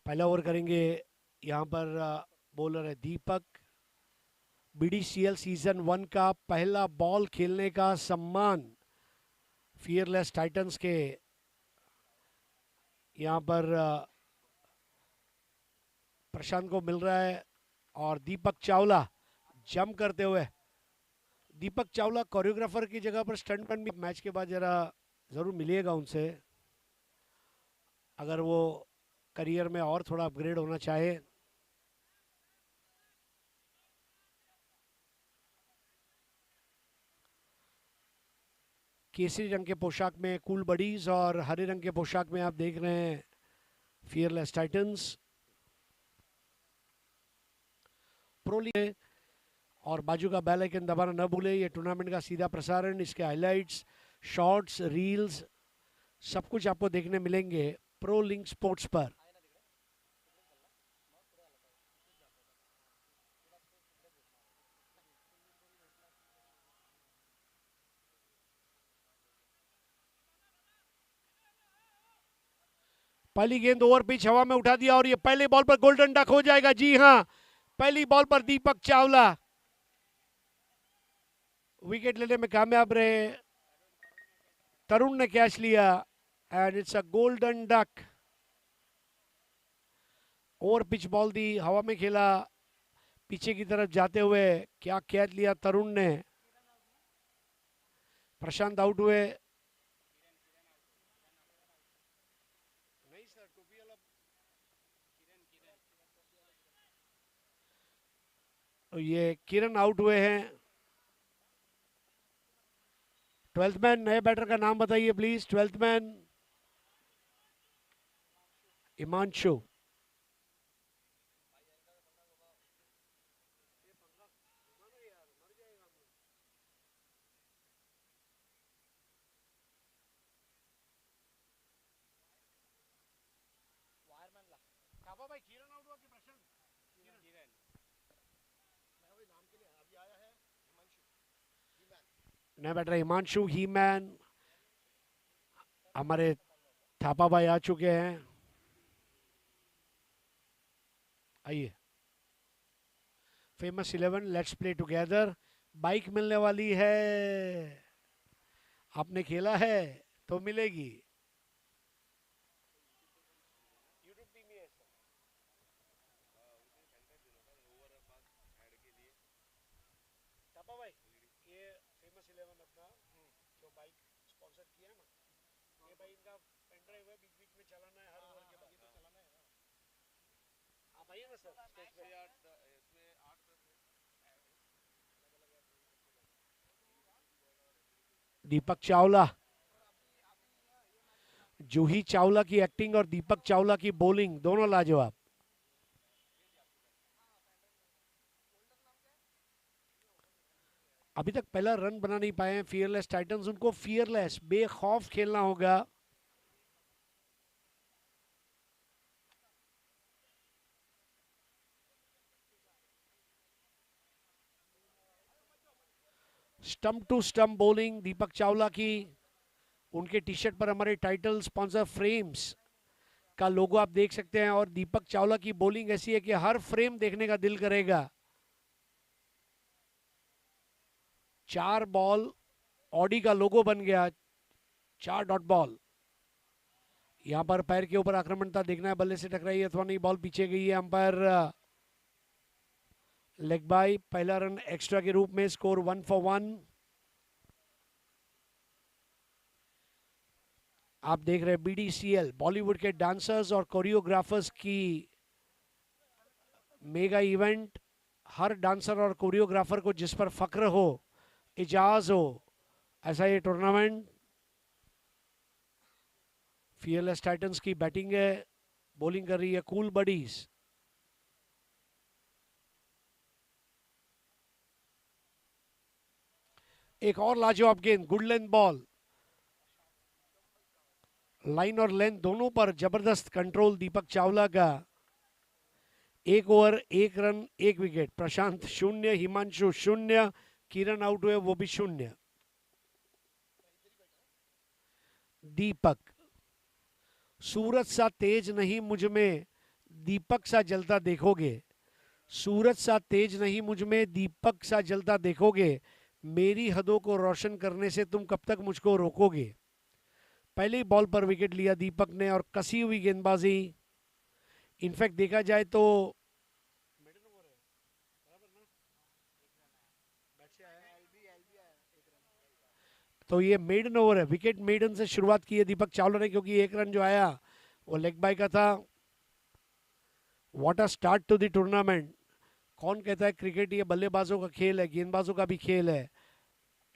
पहला ओवर करेंगे यहाँ पर बॉलर है दीपक। बीडीसीएल सीजन 1 का पहला बॉल खेलने का सम्मान फियरलेस टाइटंस के यहाँ पर प्रशांत को मिल रहा है और दीपक चावला जंप करते हुए। दीपक चावला कोरियोग्राफर की जगह पर स्टंटमैन भी मैच के बाद जरा ज़रूर मिलिएगा उनसे, अगर वो करियर में और थोड़ा अपग्रेड होना चाहे। केसरी रंग के पोशाक में कूल बडीज और हरे रंग के पोशाक में आप देख रहे हैं फियरलेस टाइटंस। प्रो लीग और बाजू का बेल आइकन दबाना न भूले। ये टूर्नामेंट का सीधा प्रसारण, इसके हाइलाइट्स, शॉर्ट्स, रील्स सब कुछ आपको देखने मिलेंगे प्रो लिंक स्पोर्ट्स पर। पहली गेंद ओवर पिच हवा में उठा दिया और ये पहले बॉल पर गोल्डन डक हो जाएगा। जी हां, पहली बॉल पर दीपक चावला विकेट लेने में कामयाब रहे। तरुण ने कैच लिया and it's a golden duck. Over pitch ball दी, हवा में खेला, पीछे की तरफ जाते हुए क्या कैच लिया तरुण ने। प्रशांत आउट हुए। नहीं सर, टोपी वाला ये किरण आउट हुए हैं। 12th मैन नए बैटर का नाम बताइए प्लीज। 12th man Himanshu. नया बैटर हिमांशु ही मैन। हमारे थापा भाई आ चुके हैं, आइए। Famous 11 let's play together. Bike मिलने वाली है, आपने खेला है तो मिलेगी। थापा भाई, ये फेमस 11 अपना जो बाइक स्पॉन्सर किया है ना, ये भाई इनका पेन ड्राइव है, बीच बीच में चलाना है हर ओवर के बाद। आप आइए ना सर स्टेज पे। दीपक चावला, जूही चावला की एक्टिंग और दीपक चावला की बॉलिंग दोनों लाजवाब। अभी तक पहला रन बना नहीं पाए हैं फियरलेस टाइटंस। उनको फियरलेस बेखौफ खेलना होगा। स्टंप टू स्टंप बॉलिंग दीपक चावला की। उनके टी शर्ट पर हमारे टाइटल स्पॉन्सर फ्रेम्स का लोगो आप देख सकते हैं और दीपक चावला की बॉलिंग ऐसी है कि हर फ्रेम देखने का दिल करेगा। 4 बॉल ऑडी का लोगो बन गया, 4 डॉट बॉल। यहां पर पैर के ऊपर आक्रमणता देखना है, बल्ले से टकराई अथवा नहीं, बॉल पीछे गई है। अंपायर लेग बाय, पहला रन एक्स्ट्रा के रूप में, स्कोर 1 for 1। आप देख रहे हैं बीडीसीएल, बॉलीवुड के डांसर्स और कोरियोग्राफर्स की मेगा इवेंट। हर डांसर और कोरियोग्राफर को जिस पर फक्र हो, इजाज हो, ऐसा ये टूर्नामेंट। फियरलेस टाइटंस की बैटिंग है, बॉलिंग कर रही है कूल बडीज। एक और लाजवाब गेंद, गुड लेंथ बॉल। लाइन और लेंथ दोनों पर जबरदस्त कंट्रोल दीपक चावला का। 1 ओवर 1 रन 1 विकेट। प्रशांत 0, हिमांशु 0, किरण आउट हुए वो भी 0। दीपक, सूरज सा तेज नहीं मुझ में, दीपक सा जलता देखोगे। सूरज सा तेज नहीं मुझ में, दीपक सा जलता देखोगे। मेरी हदों को रोशन करने से तुम कब तक मुझको रोकोगे। पहले ही बॉल पर विकेट लिया दीपक ने और कसी हुई गेंदबाजी। इनफैक्ट देखा जाए तो ये मेडन ओवर है। विकेट मेडन से शुरुआत की है दीपक चावला ने, क्योंकि 1 रन जो आया वो लेग बाय का था। What a start to the tournament. कौन कहता है क्रिकेट ये बल्लेबाजों का खेल है, गेंदबाजों का भी खेल है।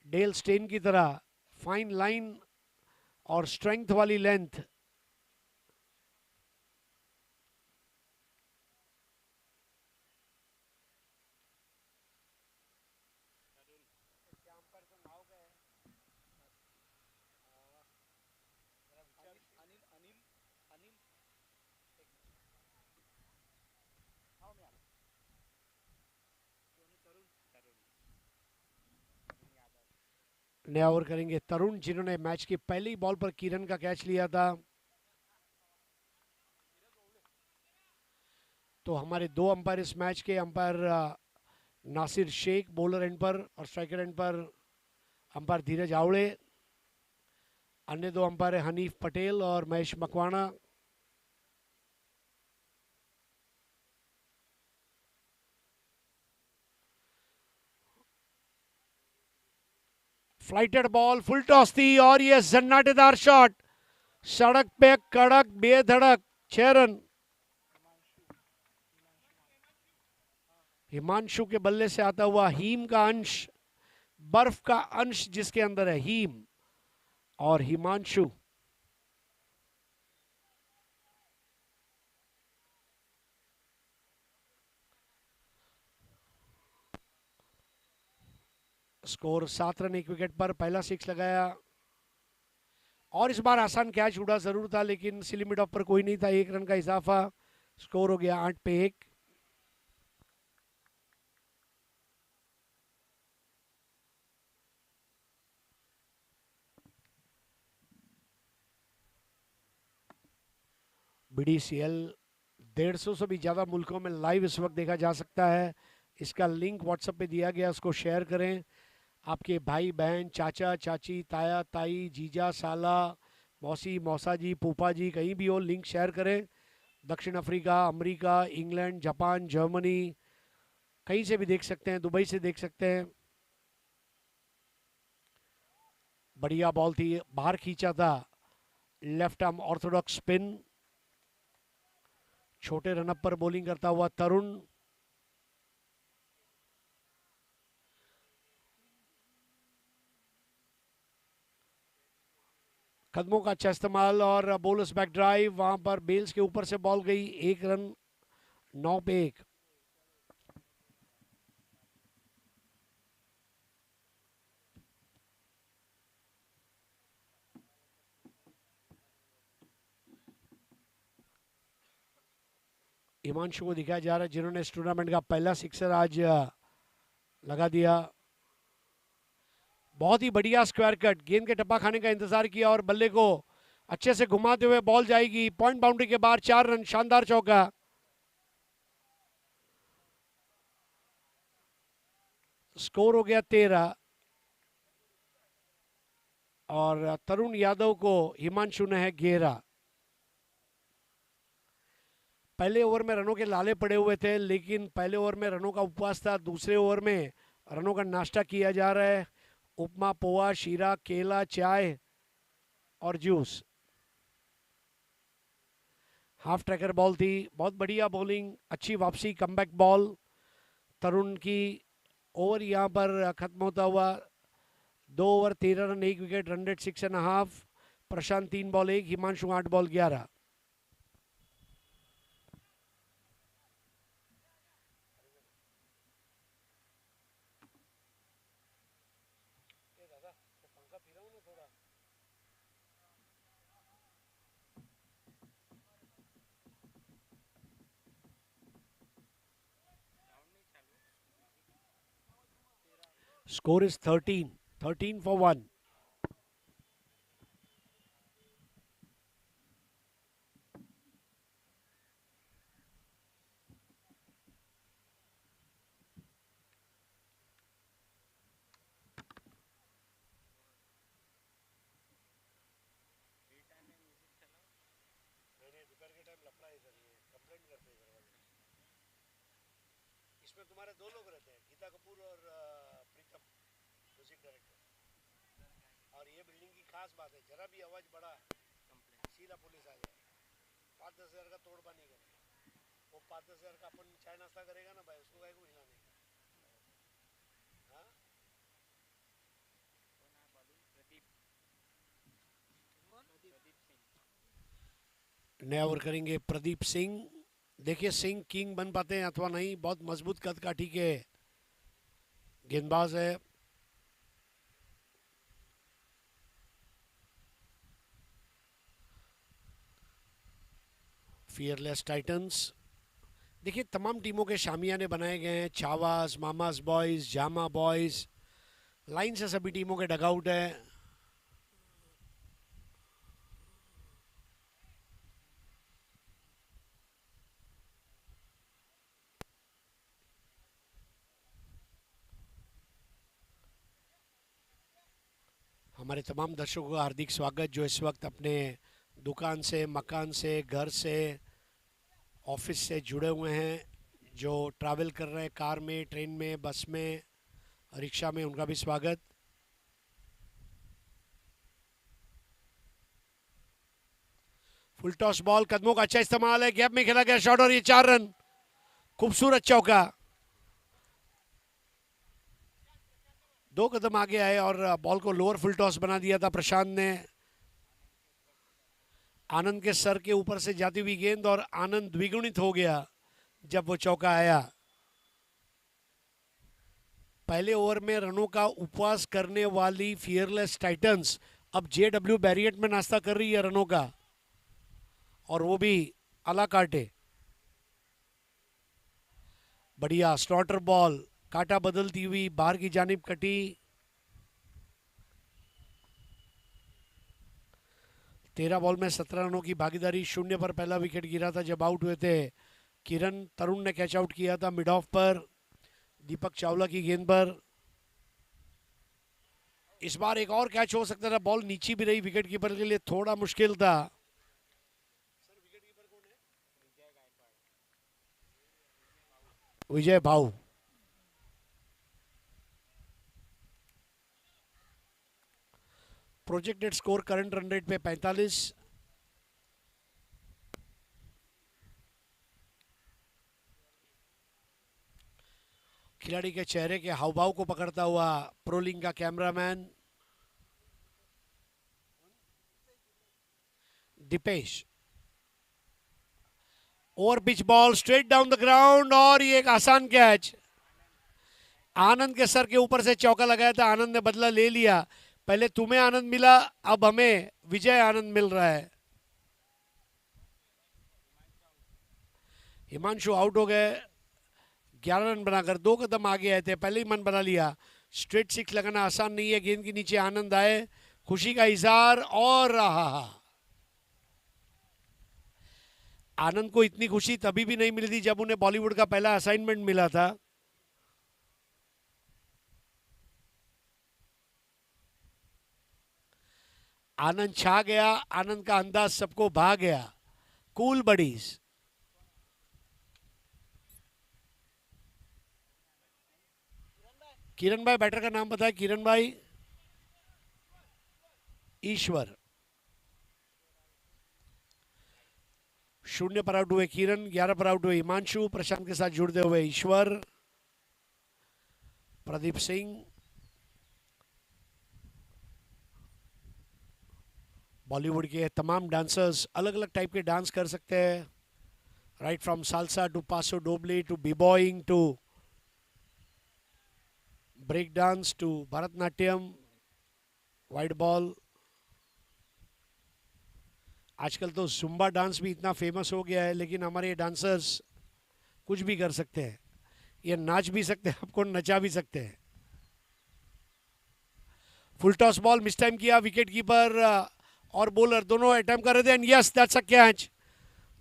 डेल स्टेन की तरह फाइन लाइन और स्ट्रेंथ वाली लेंथ। नया ओवर करेंगे तरुण, जिन्होंने मैच की पहली बॉल पर किरण का कैच लिया था। तो हमारे 2 अंपायर इस मैच के, umpire Nasir Shaikh bowler end पर और स्ट्राइकर एंड पर अंपायर धीरज आवड़े। अन्य 2 अंपायर हनीफ पटेल और Mahesh Makwana. Flighted ball full toss थी और ये सन्नाटेदार शॉट, सड़क पे कड़क बेधड़क 6 रन। हिमांशु के बल्ले से आता हुआ हीम का अंश, बर्फ का अंश जिसके अंदर है हीम और हिमांशु। स्कोर 7 रन 1 विकेट पर। पहला 6 लगाया और इस बार आसान कैच उड़ा जरूर था, लेकिन सिली मिड ऑफ पर कोई नहीं था। 1 रन का इजाफा, स्कोर हो गया 8 पे 1। BDCL 150 से भी ज़्यादा मुल्कों में लाइव इस वक्त देखा जा सकता है। इसका लिंक व्हाट्सएप पे दिया गया, उसको शेयर करें। आपके भाई बहन, चाचा चाची, ताया ताई, जीजा साला, मौसी मौसा जी, फूफा जी, कहीं भी हो, लिंक शेयर करें। दक्षिण Africa, America, England, Japan, Germany, कहीं से भी देख सकते हैं, दुबई से देख सकते हैं। बढ़िया बॉल थी, बाहर खींचा था, लेफ्ट आर्म ऑर्थोडॉक्स स्पिन। छोटे रनअप पर बॉलिंग करता हुआ तरुण। कदमों का अच्छा इस्तेमाल और बोलर्स बैक ड्राइव, वहां पर बेल्स के ऊपर से बॉल गई। 1 रन 9 पे 1। हिमांशु को दिखाया जा रहा है, जिन्होंने इस टूर्नामेंट का पहला सिक्सर आज लगा दिया। बहुत ही बढ़िया स्क्वायर कट, गेंद के टप्पा खाने का इंतजार किया और बल्ले को अच्छे से घुमाते हुए बॉल जाएगी पॉइंट बाउंड्री के बाहर। 4 रन, शानदार चौका। स्कोर हो गया 13 और तरुण यादव को हिमांशु ने है घेरा। पहले ओवर में रनों के लाले पड़े हुए थे, लेकिन पहले ओवर में रनों का उपवास था। दूसरे ओवर में रनों का नाश्ता किया जा रहा है। उपमा, पोहा, शीरा, केला, चाय और जूस। हाफ ट्रैकर बॉल थी, बहुत बढ़िया बॉलिंग, अच्छी वापसी, कमबैक बॉल तरुण की। ओवर यहाँ पर खत्म होता हुआ 2 over 13 run 1 wicket, run rate 6.5। Prashant 3 ball 1, Himanshu 8 ball 11। Score is 13. 13 for 1. इसमें तुम्हारे दो लोग रहते हैं, गीता कपूर और प्रीतम, म्यूजिक डायरेक्टर। और ये बिल्डिंग की खास बात है, जरा भी आवाज बढ़ा सीधा पुलिस आ जाए। 5-10 हजार का तोड़ पानी करेगा वो। 5-10 हजार का अपन चाय नाश्ता करेगा ना भाई, उसको काहे को हिलाने का। हाँ? नया ओवर करेंगे प्रदीप सिंह। देखिए सिंह किंग बन पाते हैं अथवा नहीं। बहुत मजबूत कद काठी के गेंदबाज है। Fearless Titans. देखिए तमाम टीमों के शामियाने बनाए गए हैं। छावास, मामास बॉयज, जामा बॉयज, लाइन से सभी टीमों के डगआउट है। हमारे तमाम दर्शकों का हार्दिक स्वागत जो इस वक्त अपने दुकान से, मकान से, घर से, ऑफिस से जुड़े हुए हैं, जो ट्रैवल कर रहे हैं कार में, ट्रेन में, बस में, रिक्शा में, उनका भी स्वागत। फुल टॉस बॉल, कदमों का अच्छा इस्तेमाल है, गैप में खेला गया शॉट और ये 4 रन। खूबसूरत चौका। 2 कदम आगे आए और बॉल को लोअर फुल टॉस बना दिया था प्रशांत ने। आनंद के सर के ऊपर से जाती हुई गेंद और आनंद द्विगुणित हो गया जब वो चौका आया। पहले ओवर में रनों का उपवास करने वाली फियरलेस टाइटंस अब जेडब्ल्यू बैरियट में नाश्ता कर रही है रनों का, और वो भी अला काटे। बढ़िया स्लॉटर बॉल, काटा बदलती हुई बाहर की जानिब कटी। 13 बॉल में 17 रनों की भागीदारी। 0 पर पहला विकेट गिरा था जब आउट हुए थे किरण। तरुण ने कैच आउट किया था मिड ऑफ पर, दीपक चावला की गेंद पर। इस बार एक और कैच हो सकता था, बॉल नीचे भी रही, विकेट कीपर के लिए थोड़ा मुश्किल था। विजय भाऊ। Projected score current run rate पे 45। खिलाड़ी के चेहरे के हाव भाव को पकड़ता हुआ प्रोलिंग का cameraman Deepesh. Over pitch ball straight down the ground और ये एक आसान कैच। आनंद के सर के ऊपर से चौका लगाया था, आनंद ने बदला ले लिया। पहले तुम्हें आनंद मिला, अब हमें विजय आनंद मिल रहा है। हिमांशु आउट हो गए 11 रन बनाकर। 2 कदम आगे आए थे, पहले ही मन बना लिया। स्ट्रेट 6 लगाना आसान नहीं है। गेंद के नीचे आनंद आए, खुशी का इजहार और रहा। आनंद को इतनी खुशी तभी भी नहीं मिली थी जब उन्हें बॉलीवुड का पहला असाइनमेंट मिला था। आनंद छा गया, आनंद का अंदाज सबको भा गया। Cool buddies. किरण भाई, बैटर का नाम बताए। किरण भाई ईश्वर। 0 पर आउट हुए किरण, 11 पर आउट हुए हिमांशु। प्रशांत के साथ जुड़ते हुए ईश्वर, प्रदीप सिंह। बॉलीवुड के तमाम डांसर्स अलग अलग टाइप के डांस कर सकते हैं, right from salsa to paso doble to b-boying to break dance to Bharatanatyam, white ball. आजकल तो जुम्बा डांस भी इतना फेमस हो गया है, लेकिन हमारे डांसर्स कुछ भी कर सकते हैं। ये नाच भी सकते हैं, आपको नचा भी सकते हैं। Full toss ball miss time किया, विकेट कीपर और बॉलर दोनों अटेम्प्ट कर रहे थे and yes that's a catch.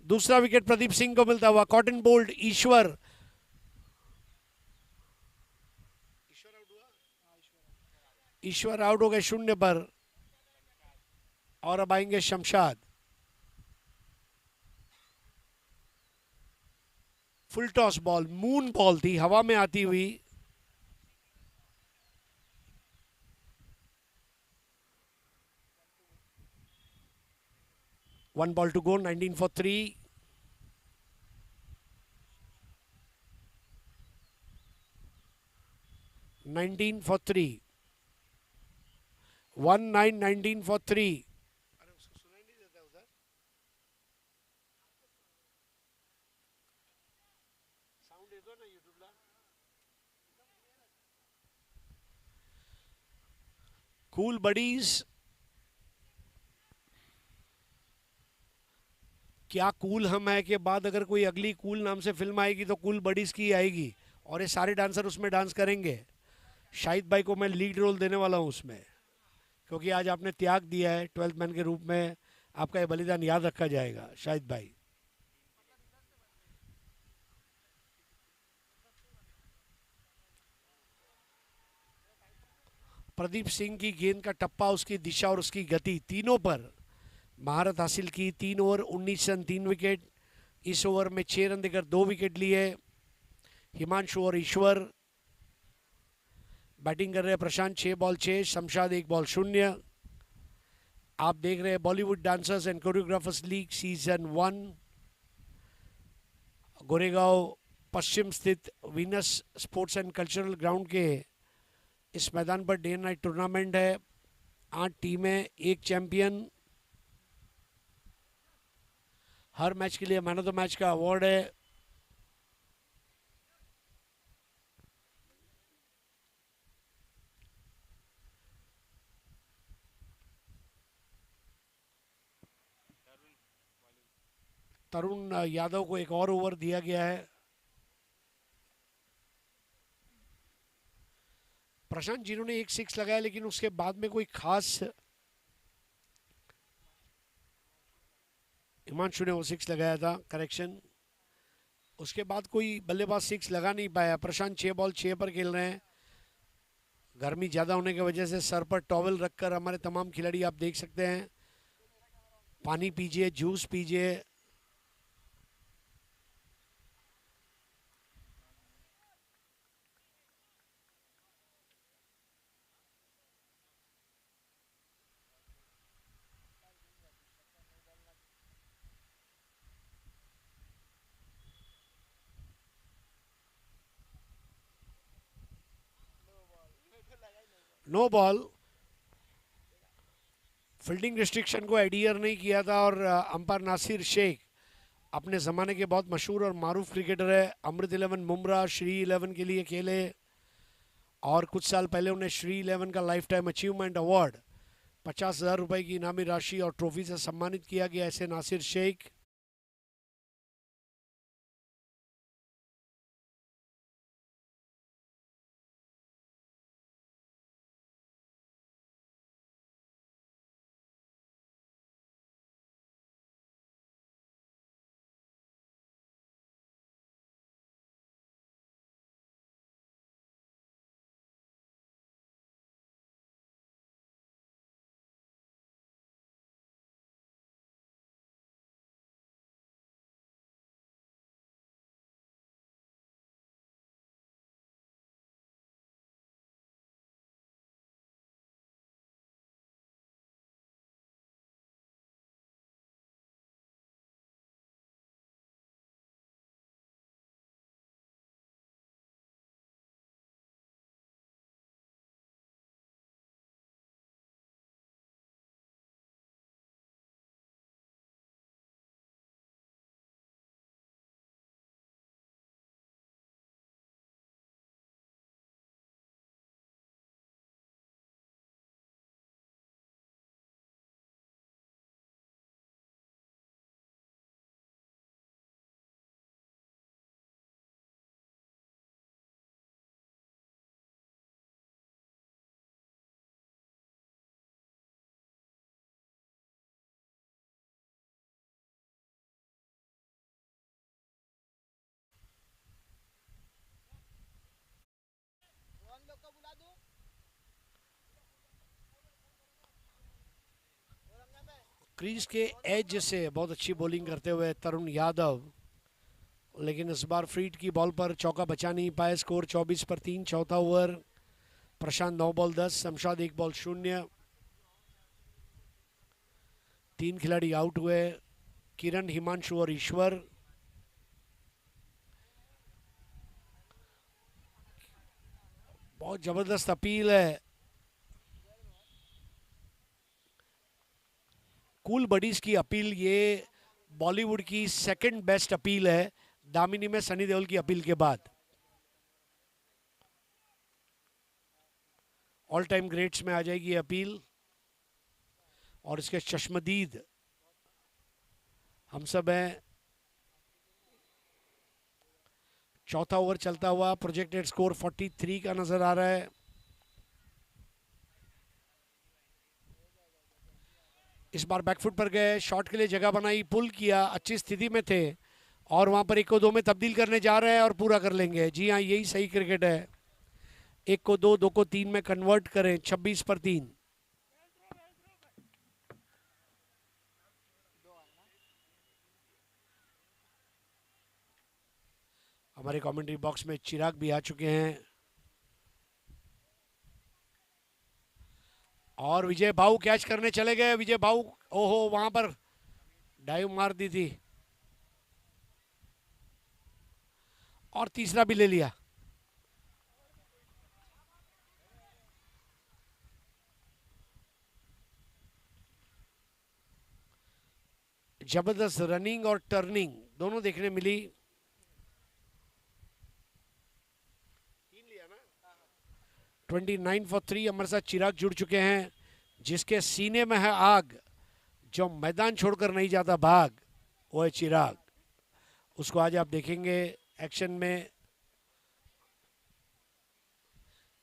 दूसरा विकेट प्रदीप सिंह को मिलता हुआ। Caught and bowled Ishwar Ishwar out हो गए शून्य पर और अब आएंगे Shamshad. Full toss ball moon ball थी, हवा में आती हुई। One ball to go, 19 for 3। Nineteen for 3, 19 19 for 3। अरे उसको सुनाई नहीं देता उधर, साउंड दे दो ना यूट्यूब ला। कूल बडीज, क्या कूल हम है के बाद अगर कोई अगली कूल नाम से फिल्म आएगी तो कूल बडीज की आएगी और ये सारे डांसर उसमें डांस करेंगे। शाहिद भाई को मैं लीड रोल देने वाला हूँ उसमें, क्योंकि आज आपने त्याग दिया है 12th मैन के रूप में, आपका ये बलिदान याद रखा जाएगा शाहिद भाई। प्रदीप सिंह की गेंद का टप्पा, उसकी दिशा और उसकी गति तीनों पर महारत हासिल की। 3 ओवर 19 रन 3 विकेट। इस ओवर में 6 रन देकर 2 विकेट लिए। हिमांशु और ईश्वर बैटिंग कर रहे हैं। Prashant 6 ball 6, Shamshad 1 ball 0। आप देख रहे हैं Bollywood dancers and choreographers league season 1, Goregaon पश्चिम स्थित Venus sports and cultural ground के इस मैदान per day and night tournament है। 8 टीमें, 1 चैंपियन। हर मैच के लिए मैन ऑफ द मैच का अवार्ड है। तरुण यादव को एक और ओवर दिया गया है। प्रशांत जिन्होंने एक 6 लगाया, लेकिन उसके बाद में कोई खास, हिमांशु ने वो 6 लगाया था, करेक्शन। उसके बाद कोई बल्लेबाज 6 लगा नहीं पाया। प्रशांत 6 बॉल 6 पर खेल रहे हैं। गर्मी ज़्यादा होने की वजह से सर पर टॉवल रखकर हमारे तमाम खिलाड़ी आप देख सकते हैं। पानी पीजिए, जूस पीजिए। No ball. फील्डिंग रिस्ट्रिक्शन को एडियर नहीं किया था और अंपायर नासिर शेख अपने ज़माने के बहुत मशहूर और मारूफ क्रिकेटर है। अमृत 11 मुमरा श्री 11 के लिए खेले और कुछ साल पहले उन्हें श्री 11 का लाइफ टाइम अचीवमेंट अवार्ड 50,000 रुपए की इनामी राशि और ट्रॉफी से सम्मानित किया गया। ऐसे नासिर शेख क्रीज के एज से बहुत अच्छी बॉलिंग करते हुए तरुण यादव, लेकिन इस बार फ्रीड की बॉल पर चौका बचा नहीं पाए। स्कोर 24 पर 3। चौथा ओवर। प्रशांत 9 बॉल 10, शमशाद 1 बॉल 0। 3 खिलाड़ी आउट हुए, किरण, हिमांशु और ईश्वर। बहुत जबरदस्त अपील है। कूल बडीज की अपील ये बॉलीवुड की सेकंड बेस्ट अपील है, दामिनी में सनी देओल की अपील के बाद। ऑल टाइम ग्रेट्स में आ जाएगी ये अपील। और इसके चश्मदीद हम सब हैं। चौथा ओवर चलता हुआ, प्रोजेक्टेड स्कोर 43 का नजर आ रहा है। इस बार बैकफुट पर गए, शॉट के लिए जगह बनाई, पुल किया, अच्छी स्थिति में थे और वहां पर 1 को 2 में तब्दील करने जा रहे हैं और पूरा कर लेंगे। जी हाँ, यही सही क्रिकेट है। 1 को 2, 2 को 3 में कन्वर्ट करें। 26 पर 3। हमारे कमेंट्री बॉक्स में चिराग भी आ चुके हैं और विजय भाऊ कैच करने चले गए। विजय भाऊ, ओहो, वहां पर डाइव मार दी थी और तीसरा भी ले लिया। जबरदस्त रनिंग और टर्निंग दोनों देखने मिली। 29 फॉर 3। हमारे साथ चिराग जुड़ चुके हैं, जिसके सीने में है आग, जो मैदान छोड़कर नहीं जाता भाग, वो है चिराग। उसको आज आप देखेंगे एक्शन में।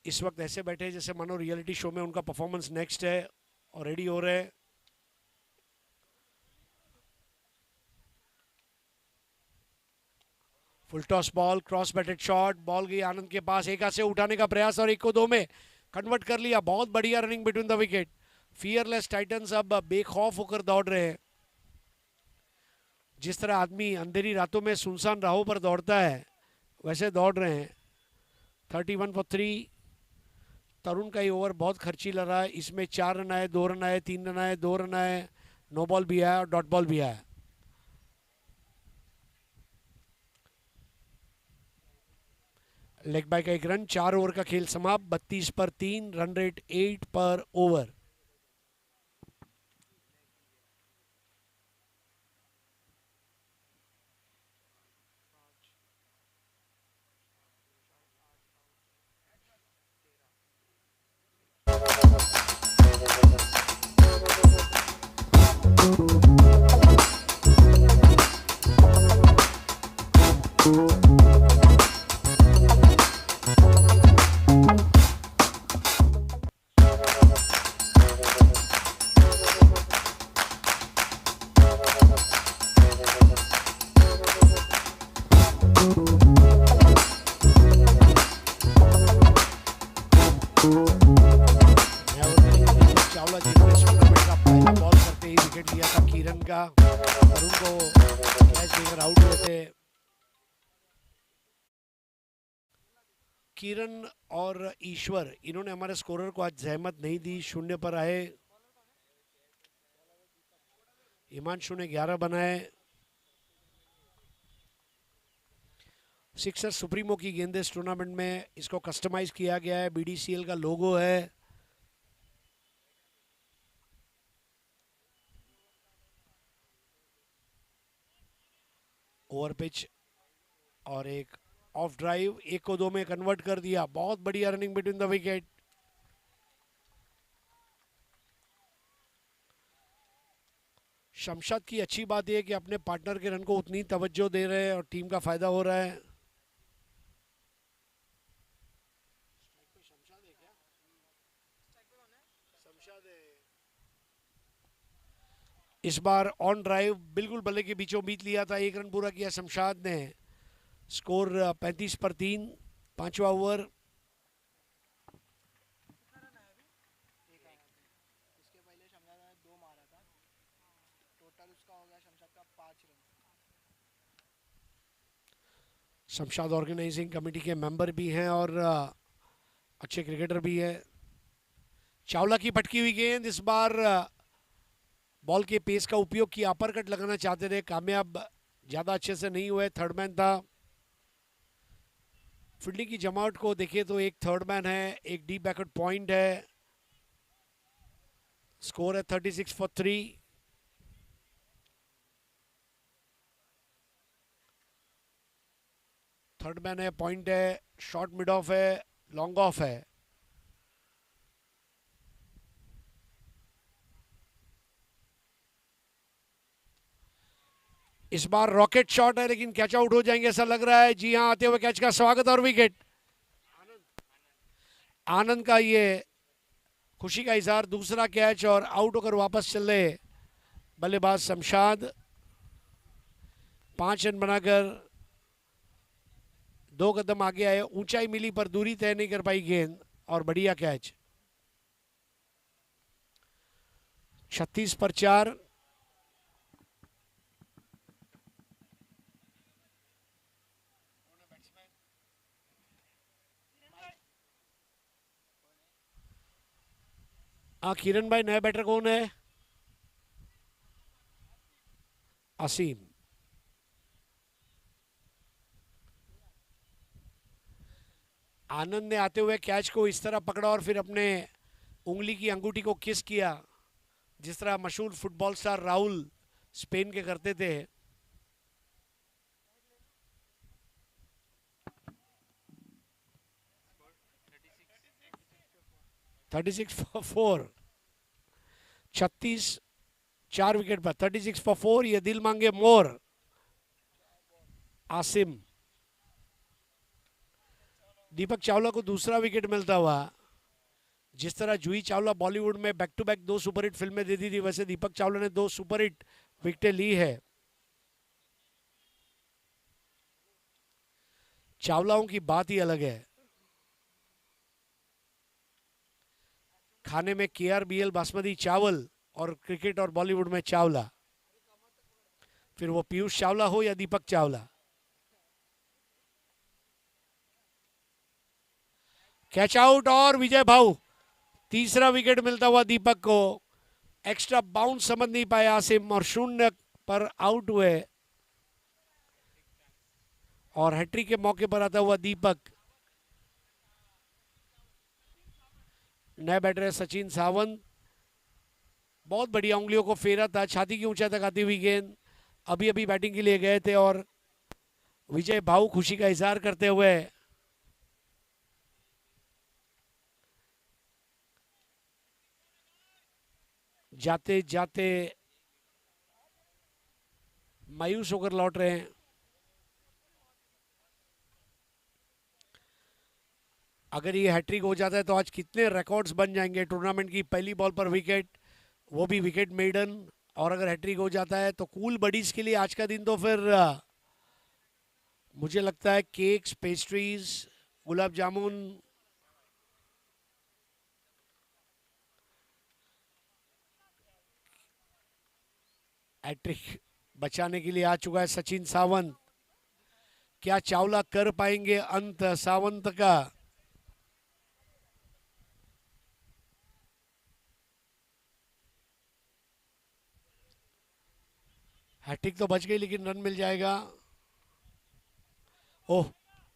इस वक्त ऐसे बैठे जैसे मानो रियलिटी शो में उनका परफॉर्मेंस नेक्स्ट है और रेडी हो रहे हैं। Full toss ball, cross batted shot, ball गई आनंद के पास, एक हाथ से उठाने का प्रयास और 1 को 2 में कन्वर्ट कर लिया। बहुत बढ़िया running between the wicket. Fearless Titans अब बेखौफ होकर दौड़ रहे हैं। जिस तरह आदमी अंधेरी रातों में सुनसान राहों पर दौड़ता है, वैसे दौड़ रहे हैं। 31 फॉर 3। तरुण का ही ओवर बहुत खर्चीला रहा है। इसमें 4 रन आए, 2 रन आए, 3 रन आए, 2 रन आए, नो बॉल भी आया और डॉट बॉल भी आया। लेग बाय का 1 रन। 4 ओवर का खेल समाप्त। 32 पर 3। रन रेट 8 पर ओवर। चावला जिन्होंने इस टूर्नामेंट का पहला बॉल करते ही विकेट लिया था किरण का, तरुण को कैच देकर आउट हुए थे। किरण और ईश्वर, इन्होंने हमारे स्कोरर को आज जहमत नहीं दी, 0 पर आए। हिमांशु ने 11 बनाए। सिक्सर सुप्रीमो की गेंद इस टूर्नामेंट में, इसको कस्टमाइज किया गया है, बीडीसीएल का लोगो है। ओवर पिच और एक ऑफ ड्राइव, 1 को 2 में कन्वर्ट कर दिया। बहुत बढ़िया running between the wicket. Shamshad की अच्छी बात यह है कि अपने पार्टनर के रन को उतनी तवज्जो दे रहे हैं और टीम का फायदा हो रहा है। इस बार ऑन ड्राइव बिल्कुल बल्ले के बीचों बीच लिया था, 1 रन पूरा किया शमशाद ने। स्कोर 35 पर 3। 5वां ओवर। शमशाद ऑर्गेनाइजिंग कमेटी के मेंबर भी हैं और अच्छे क्रिकेटर भी है। चावला की पटकी हुई गेंद, इस बार बॉल के पेस का उपयोग किया, अपर कट लगाना चाहते थे, कामयाब ज़्यादा अच्छे से नहीं हुए, थर्ड मैन था। फील्डिंग की जमावट को देखिए तो एक थर्ड मैन है, एक डीप बैकवर्ड पॉइंट है। स्कोर है 36 फॉर 3। थर्ड मैन है, पॉइंट है, शॉर्ट मिड ऑफ है, लॉन्ग ऑफ है। इस बार रॉकेट शॉट है लेकिन कैच आउट हो जाएंगे ऐसा लग रहा है। जी हां, आते हुए कैच का स्वागत और विकेट। आनंद का ये खुशी का इजहार, दूसरा कैच और आउट होकर वापस चल रहे बल्लेबाज शमशाद। 5 रन बनाकर 2 कदम आगे आए, ऊंचाई मिली पर दूरी तय नहीं कर पाई गेंद और बढ़िया कैच। 36 पर 4। किरण भाई, नया बैटर कौन है? असीम। आनंद ने आते हुए कैच को इस तरह पकड़ा और फिर अपने उंगली की अंगूठी को किस किया, जिस तरह मशहूर फुटबॉल स्टार राहुल स्पेन के करते थे। Thirty six for 4। 36 4 विकेट पर 36 फॉर 4। ये दिल मांगे मोर। आसिम। दीपक चावला को दूसरा विकेट मिलता हुआ। जिस तरह जूही चावला बॉलीवुड में बैक टू बैक 2 सुपरहिट फिल्में देती थी, वैसे दीपक चावला ने 2 सुपरहिट विकेटें ली है। चावलाओं की बात ही अलग है। खाने में KRBL बासमती चावल और क्रिकेट और बॉलीवुड में चावला, फिर वो पीयूष चावला हो या दीपक चावला। कैच आउट और विजय भाऊ। तीसरा विकेट मिलता हुआ दीपक को। एक्स्ट्रा बाउंस समझ नहीं पाए आसिम और 0 पर आउट हुए। और हैट्रिक के मौके पर आता हुआ दीपक। नए बैटर है सचिन सावंत। बहुत बढ़िया उंगलियों को फेरा था, छाती की ऊंचाई तक आती हुई गेंद। अभी अभी बैटिंग के लिए गए थे और विजय भाऊ खुशी का इजहार करते हुए जाते जाते मायूस होकर लौट रहे हैं। अगर ये हैट्रिक हो जाता है तो आज कितने रिकॉर्ड्स बन जाएंगे। टूर्नामेंट की पहली बॉल पर विकेट, वो भी विकेट मेडन। और अगर हैट्रिक हो जाता है तो कूल बडीज के लिए आज का दिन तो फिर मुझे लगता है cakes, pastries, gulab jamun. Hat trick बचाने के लिए आ चुका है सचिन सावंत। क्या चावला कर पाएंगे अंत सावंत का? हैट्रिक तो बच गई लेकिन रन मिल जाएगा। ओह,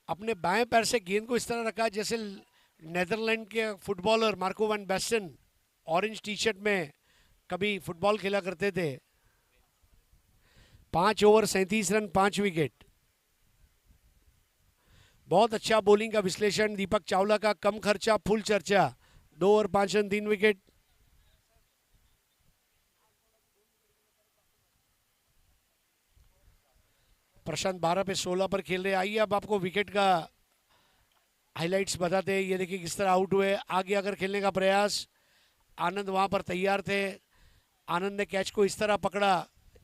अपने बाएं पैर से गेंद को इस तरह रखा जैसे नेदरलैंड के footballer Marco van Basten orange T shirt में कभी फुटबॉल खेला करते थे। 5 ओवर 37 रन 5 विकेट। बहुत अच्छा बॉलिंग का विश्लेषण दीपक चावला का। कम खर्चा फुल चर्चा। 2 ओवर 5 रन 3 विकेट। प्रशांत 12 पे 16 पर खेल रहे। आइए अब आपको विकेट का हाइलाइट्स बताते हैं। ये देखिए किस तरह आउट हुए। आगे आकर खेलने का प्रयास। आनंद वहां पर तैयार थे। आनंद ने कैच को इस तरह पकड़ा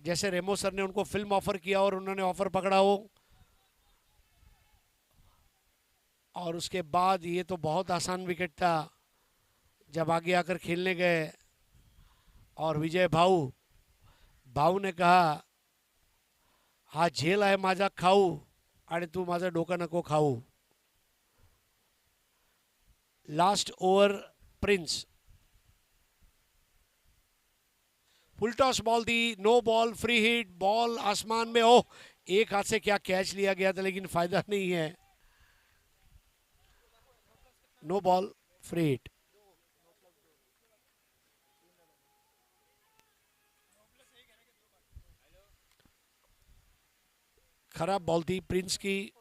जैसे रेमो सर ने उनको फिल्म ऑफर किया और उन्होंने ऑफर पकड़ा हो। और उसके बाद ये तो बहुत आसान विकेट था जब आगे आकर खेलने गए और विजय भाऊ भाऊने कहा, हा झेल आहे माझा खाऊ आणि तू माझं डोकं नको खाऊ. Last over Prince. Full toss ball दी, no ball, free hit. Ball आसमान में, ओह एक हाथ से क्या कैच लिया गया था, लेकिन फायदा नहीं है. No ball, free hit. खराब बॉल थी प्रिंस की.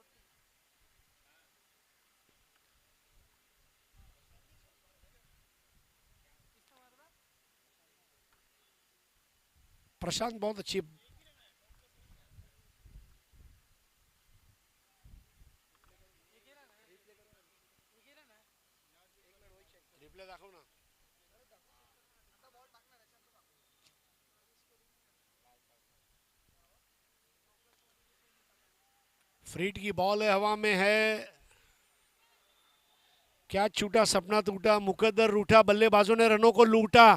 प्रशांत बहुत अच्छी. रिप्ले दाखव ना. फ्रीट की बॉल है, हवा में है. क्या छूटा सपना टूटा, मुकद्दर रूठा, बल्लेबाजों ने रनों को लूटा.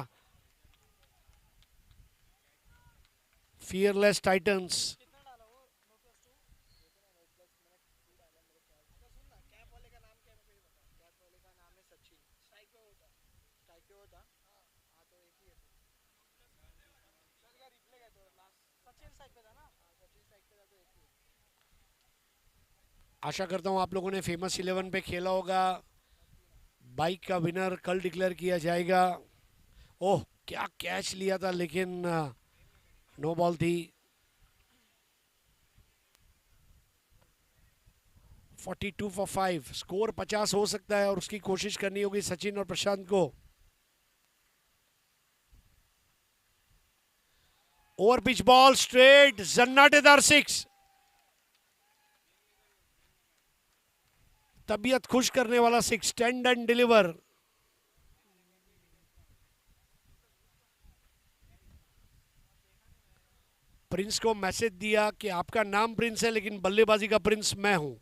Fearless Titans. आशा करता हूं आप लोगों ने फेमस 11 पे खेला होगा. बाइक का विनर कल डिक्लेयर किया जाएगा. ओह क्या कैच लिया था, लेकिन नो बॉल थी. 42 फॉर 5. स्कोर 50 हो सकता है और उसकी कोशिश करनी होगी सचिन और प्रशांत को. ओवर पिच बॉल स्ट्रेट, जन्नाटेदार 6. तबीयत खुश करने वाला 6. Stand and deliver. प्रिंस को मैसेज दिया कि आपका नाम प्रिंस है, लेकिन बल्लेबाजी का प्रिंस मैं हूं.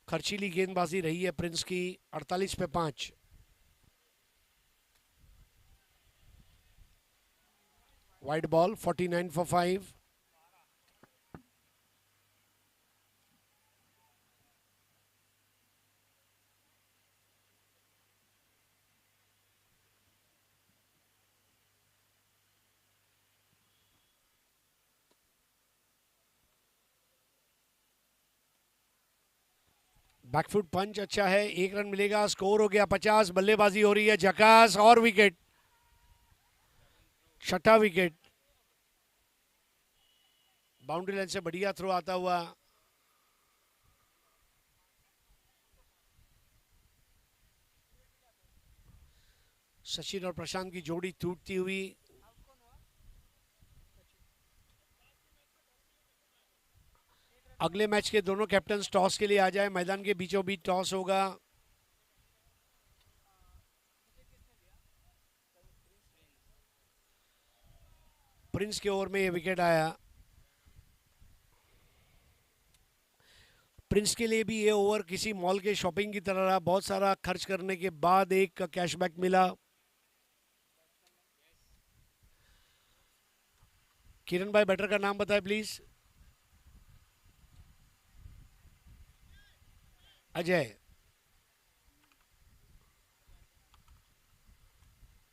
खर्चीली गेंदबाजी रही है प्रिंस की. 48 पे 5. Wide ball. 49 फॉर 5. बैकफुट पंच अच्छा है. 1 रन मिलेगा. स्कोर हो गया 50. बल्लेबाजी हो रही है झकास और विकेट. छठा विकेट. बाउंड्री लाइन से बढ़िया थ्रो आता हुआ. सचिन और प्रशांत की जोड़ी टूटती हुई. अगले मैच के दोनों कैप्टन टॉस के लिए आ जाए. मैदान के बीचों बीच टॉस होगा. प्रिंस के ओवर में ये विकेट आया. प्रिंस के लिए भी ये ओवर किसी मॉल के शॉपिंग की तरह रहा. बहुत सारा खर्च करने के बाद एक कैशबैक मिला. किरण भाई बैटर का नाम बताए प्लीज. अजय.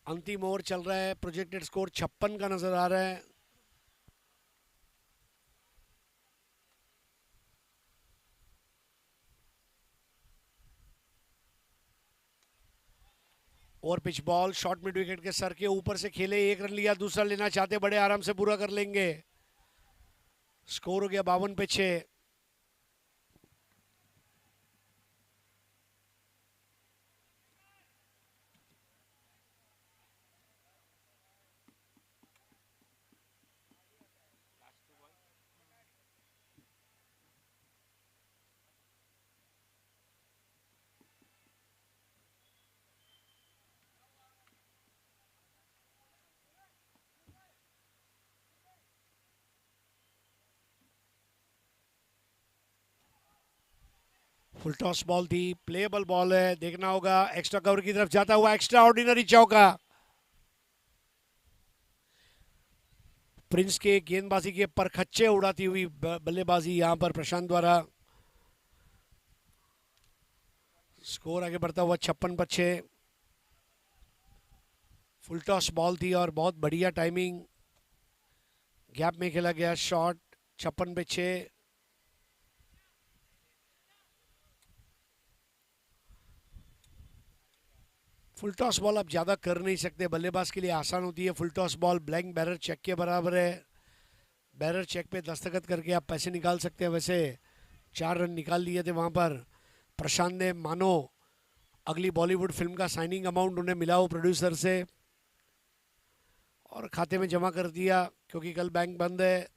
अंतिम ओवर चल रहा है. प्रोजेक्टेड स्कोर 56 का नजर आ रहा है. और pitch ball short mid wicket के सर के ऊपर से खेले. 1 रन लिया. दूसरा लेना चाहते, बड़े आराम से पूरा कर लेंगे. स्कोर हो गया 52 पे 6. फुल टॉस बॉल थी, प्लेएबल बॉल है, देखना होगा। एक्स्ट्रा कवर की तरफ जाता हुआ एक्स्ट्रा ऑर्डिनरी चौका। प्रिंस के गेंदबाजी के परखच्चे उड़ाती हुई बल्लेबाजी यहां पर प्रशांत द्वारा। स्कोर आगे बढ़ता हुआ 56 पर 6। फुल टॉस बॉल थी और बहुत बढ़िया टाइमिंग, गैप में खेला गया शॉट। 56 पर 6। फुल टॉस बॉल आप ज़्यादा कर नहीं सकते, बल्लेबाज के लिए आसान होती है full toss ball. Blank bearer cheque के बराबर है, बैरर चेक पे दस्तखत करके आप पैसे निकाल सकते हैं। वैसे 4 रन निकाल लिए थे वहाँ पर प्रशांत ने, मानो अगली बॉलीवुड फिल्म का साइनिंग अमाउंट उन्हें मिला हो प्रोड्यूसर से, और खाते में जमा कर दिया क्योंकि कल बैंक बंद है।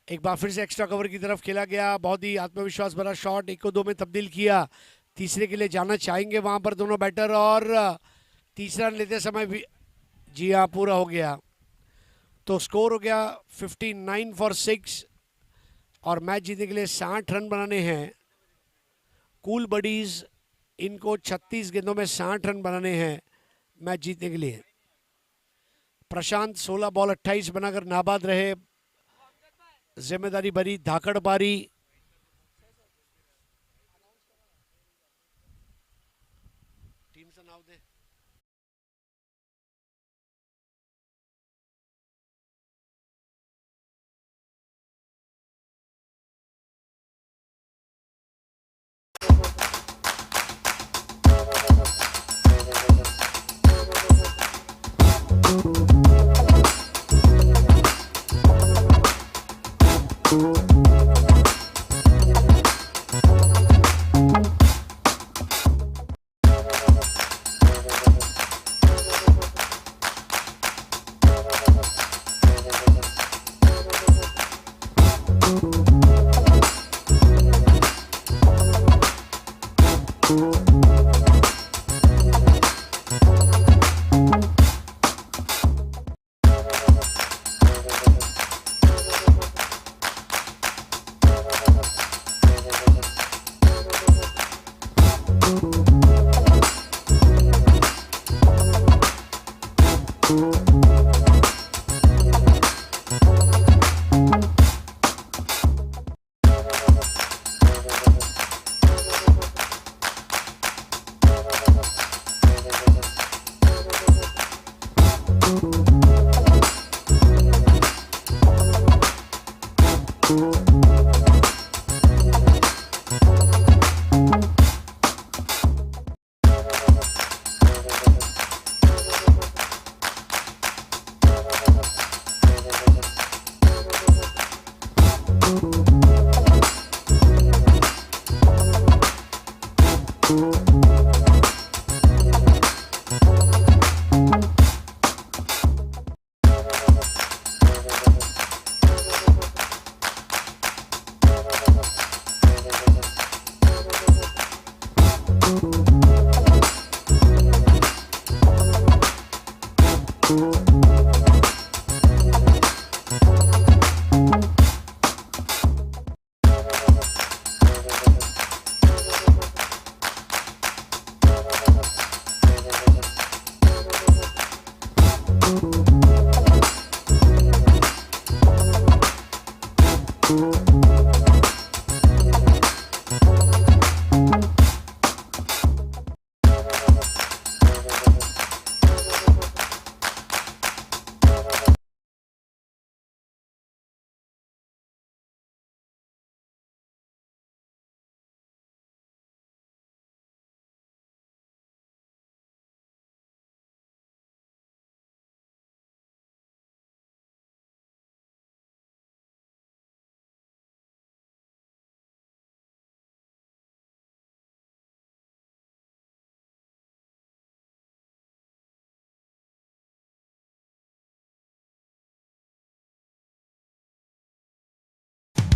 एक बार फिर से एक्स्ट्रा कवर की तरफ खेला गया, बहुत ही आत्मविश्वास भरा शॉट, 1 को 2 में तब्दील किया। तीसरे के लिए जाना चाहेंगे वहां पर दोनों बैटर, और तीसरा लेते समय भी जी हाँ पूरा हो गया। तो स्कोर हो गया 59 फॉर 6 और मैच जीतने के लिए 60 रन बनाने हैं। कूल बडीज इनको 36 गेंदों में 60 रन बनाने हैं मैच जीतने के लिए। प्रशांत 16 बॉल 28 बनाकर नाबाद रहे। जिम्मेदारी भरी धाकड़ पारी। टीम से नाव दे।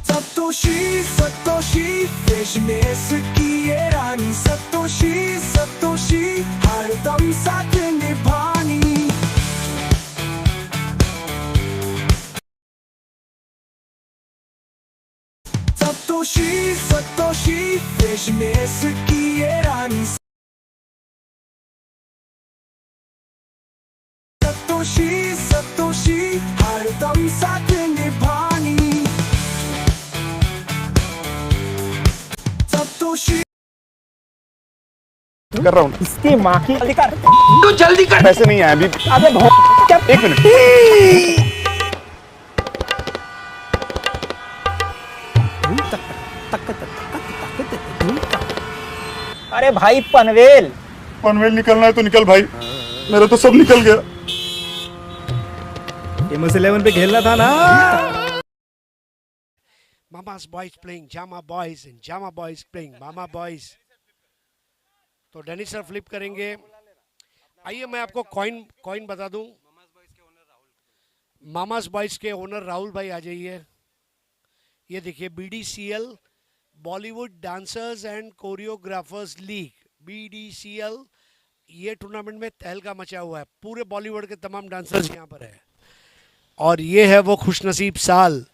Satoshi, Satoshi, business की ये रानी Satoshi, Satoshi, हरदम साथ निभानी। सतोशी बिजनेस की ये रानी सतोशी हरदम साथ निभानी सतोशी कर रहा हूँ। इसकी माँ की अधिकार तू जल्दी कर, पैसे नहीं आए अभी। अबे क्या एक मिनट। अरे भाई पनवेल पनवेल निकलना है तो निकल भाई, मेरा तो सब निकल गया। फेमस 11 पे खेलना था ना। Mama's boys playing Jama boys and Jama boys playing Mama boys. तो डेनिस सर फ्लिप करेंगे। आइए मैं आपको कॉइन बता दूं। मामास बॉयज के ओनर राहुल भाई आ जाइए। ये देखिए BDCL Bollywood dancers and choreographers league, BDCL, ये टूर्नामेंट में तहलका मचा हुआ है। पूरे बॉलीवुड के तमाम डांसर्स यहाँ पर है और ये है वो खुशनसीब साल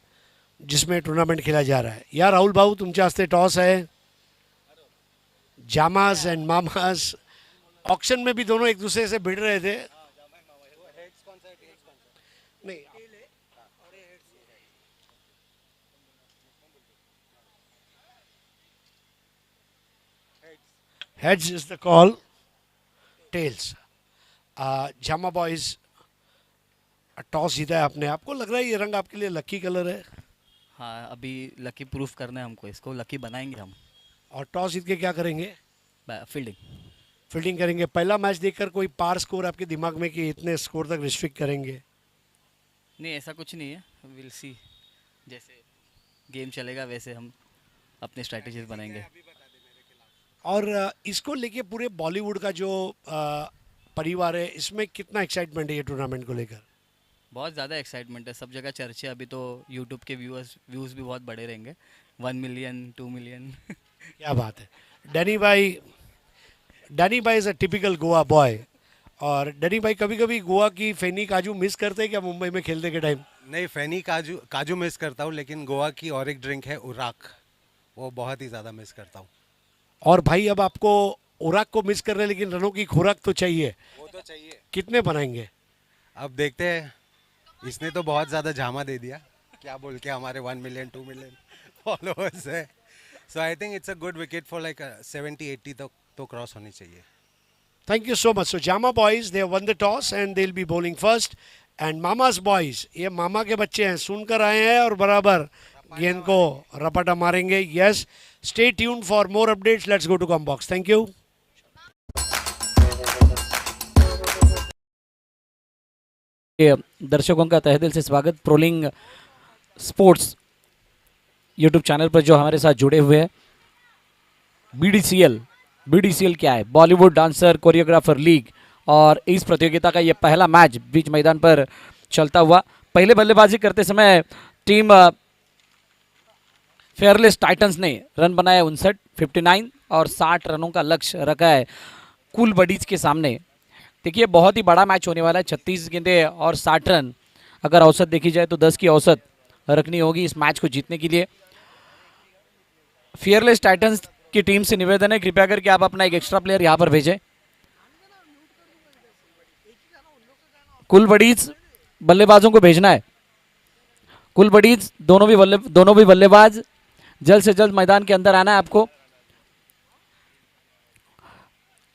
जिसमें टूर्नामेंट खेला जा रहा है। यार राहुल भाऊ तुमच्या हस्ते टॉस है। जामास एंड मामास ऑक्शन में भी दोनों एक दूसरे से भिड़ रहे थे। नहीं, heads is the call, tails. Jama boys toss जीता है आपने। आपको लग रहा है ये रंग आपके लिए लकी कलर है? हाँ, अभी लकी प्रूफ करना है हमको, इसको लकी बनाएंगे हम। और टॉस जीत के क्या करेंगे? फील्डिंग। फील्डिंग करेंगे। पहला मैच देखकर कोई पार स्कोर आपके दिमाग में कि इतने स्कोर तक रिस्ट्रिक्ट करेंगे? नहीं, ऐसा कुछ नहीं है, विल सी, जैसे गेम चलेगा वैसे हम अपनी स्ट्रैटेजीज बनाएंगे। और इसको लेके पूरे बॉलीवुड का जो परिवार है, इसमें कितना एक्साइटमेंट है ये टूर्नामेंट को लेकर? बहुत ज़्यादा एक्साइटमेंट है, सब जगह चर्चे। अभी तो यूट्यूब के व्यूज़ भी बहुत बड़े रहेंगे, 1 मिलियन 2 मिलियन। क्या बात है। डैनी भाई is a typical Goa boy. और डैनी भाई कभी कभी गोवा की फेनी काजू मिस करते हैं क्या मुंबई में खेलने के टाइम? नहीं, फैनी काजू मिस करता हूँ, लेकिन गोवा की और एक ड्रिंक है उराक, वो बहुत ही ज़्यादा मिस करता हूँ। और भाई अब आपको उराक को मिस कर रहे हैं, लेकिन रनों की खुराक तो चाहिए। वो तो चाहिए। कितने बनाएंगे? अब देखते हैं, इसने तो बहुत ज़्यादा झामा दे दिया, क्या बोल के हमारे 1 मिलियन 2 मिलियन फॉलोअर्स है। So I think it's a good wicket for like 70-80 तो क्रॉस होनी चाहिए। Thank you so much. So Jama boys, they have won the toss and they'll be bowling first. And Mama's boys, ये मामा के बच्चे हैं, सुनकर आए हैं और बराबर गेंद को रपाटा मारेंगे। Yes, stay tuned for more updates. Let's go to Combox. Thank you. दर्शकों का तहे दिल से स्वागत। प्रोलिंग स्पोर्ट्स यूट्यूब चैनल पर जो हमारे साथ जुड़े हुए हैं। BDCL क्या है? Bollywood dancer choreographer league. और इस प्रतियोगिता का ये पहला मैच बीच मैदान पर चलता हुआ। पहले बल्लेबाजी करते समय टीम फेयरलेस टाइटंस ने रन बनाए 59 और 60 रनों का लक्ष्य रखा है कूल बडीज के सामने। देखिए बहुत ही बड़ा मैच होने वाला है। 36 गेंदें और 60 रन, अगर औसत देखी जाए तो 10 की औसत रखनी होगी इस मैच को जीतने के लिए। फियरलेस टाइटंस की टीम से निवेदन है, कृपया करके आप अपना एक एक्स्ट्रा प्लेयर यहां पर भेजें। कुल बडीज बल्लेबाजों को भेजना है। कुल बडीज दोनों भी बल्लेबाज जल्द से जल्द मैदान के अंदर आना है आपको।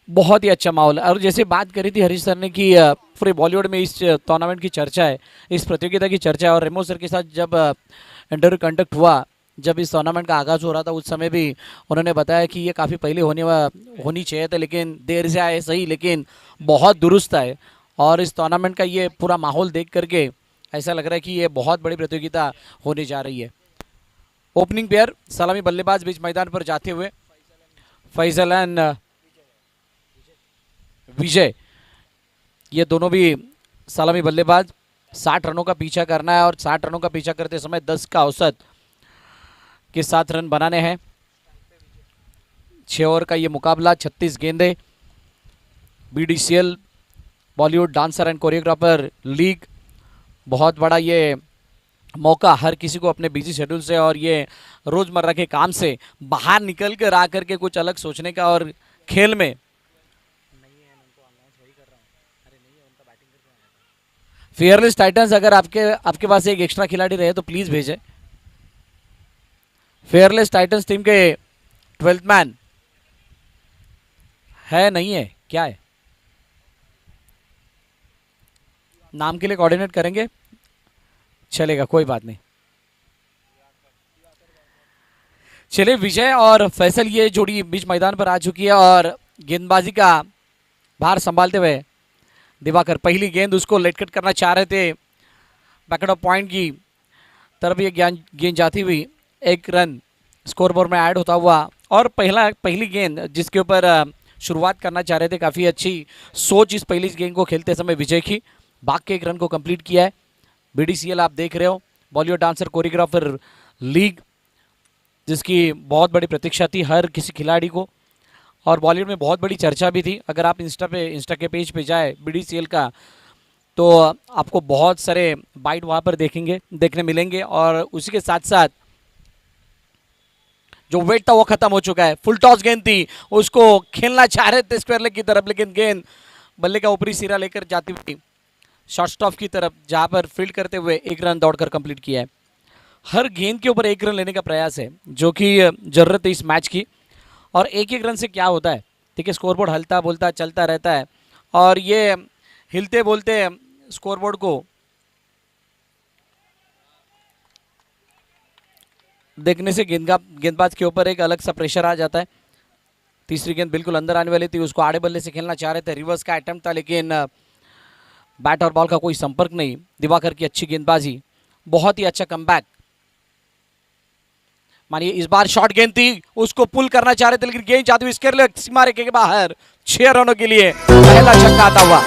बहुत ही अच्छा माहौल है। और जैसे बात करी थी हरीश सर ने कि पूरे बॉलीवुड में इस टूर्नामेंट की चर्चा है, इस प्रतियोगिता की चर्चा है। और रेमो सर के साथ जब इंटरव्यू कंडक्ट हुआ, जब इस टूर्नामेंट का आगाज़ हो रहा था, उस समय भी उन्होंने बताया कि ये काफ़ी पहले होनी चाहिए था, लेकिन देर से आए सही, लेकिन बहुत दुरुस्त है। और इस टूर्नामेंट का ये पूरा माहौल देख करके ऐसा लग रहा है कि ये बहुत बड़ी प्रतियोगिता होने जा रही है। ओपनिंग पेयर सलामी बल्लेबाज बीच मैदान पर जाते हुए फैसल एंड विजय, ये दोनों भी सलामी बल्लेबाज। 60 रनों का पीछा करना है और 60 रनों का पीछा करते समय 10 का औसत के 7 रन बनाने हैं। 6 ओवर का ये मुकाबला, 36 गेंदे। BDCL Bollywood dancer and choreographer league, बहुत बड़ा ये मौका हर किसी को अपने बिजी शेड्यूल से और ये रोजमर्रा के काम से बाहर निकल कर आ करके कुछ अलग सोचने का और खेल में फियरलेस टाइटंस, अगर आपके पास एक एक्स्ट्रा खिलाड़ी रहे तो प्लीज भेजें। फियरलेस टाइटंस टीम के 12th मैन है नहीं है क्या है? नाम के लिए कोऑर्डिनेट करेंगे, चलेगा, कोई बात नहीं। चलिए, विजय और फैसल ये जोड़ी बीच मैदान पर आ चुकी है और गेंदबाजी का भार संभालते हुए दिवाकर पहली गेंद उसको लेटकट करना चाह रहे थे, बैकड ऑफ पॉइंट की तरफ ये गेंद जाती हुई 1 रन स्कोरबोर्ड में ऐड होता हुआ। और पहली गेंद जिसके ऊपर शुरुआत करना चाह रहे थे, काफ़ी अच्छी सोच इस पहली गेंद को खेलते समय विजय की, भाग के 1 रन को कंप्लीट किया है। BDCL आप देख रहे हो, बॉलीवुड डांसर कोरियोग्राफर लीग, जिसकी बहुत बड़ी प्रतीक्षा थी हर किसी खिलाड़ी को और बॉलीवुड में बहुत बड़ी चर्चा भी थी। अगर आप इंस्टा के पेज पे जाए BDCL का, तो आपको बहुत सारे बाइट वहाँ पर देखने मिलेंगे। और उसी के साथ साथ जो वेट था वो खत्म हो चुका है। फुल टॉस गेंद थी, उसको खेलना चाह रहे थे स्क्वायर लेग की तरफ, लेकिन गेंद बल्ले का ऊपरी सिरा लेकर जाती हुई शॉर्ट स्टॉप की तरफ, जहां पर फील्ड करते हुए 1 रन दौड़कर कंप्लीट किया है। हर गेंद के ऊपर 1 रन लेने का प्रयास है, जो कि जरूरत है इस मैच की। और 1-1 रन से क्या होता है, ठीक है, स्कोरबोर्ड हलता बोलता चलता रहता है और ये हिलते बोलते स्कोरबोर्ड को देखने से गेंदबाज के ऊपर एक अलग सा प्रेशर आ जाता है। तीसरी गेंद बिल्कुल अंदर आने वाली थी, उसको आड़े बल्ले से खेलना चाह रहे थे, रिवर्स का अटेम्प्ट था, लेकिन बैट और बॉल का कोई संपर्क नहीं। दिवाकर की अच्छी गेंदबाजी, बहुत ही अच्छा कमबैक। मानिए इस बार शॉर्ट गेंद थी, उसको पुल करना चाह रहे थे, लेकिन गेंद जाती हुई स्क्वायर लेग सीमा रेखा के बाहर। 6 रनों के लिए पहला छक्का आता हुआ।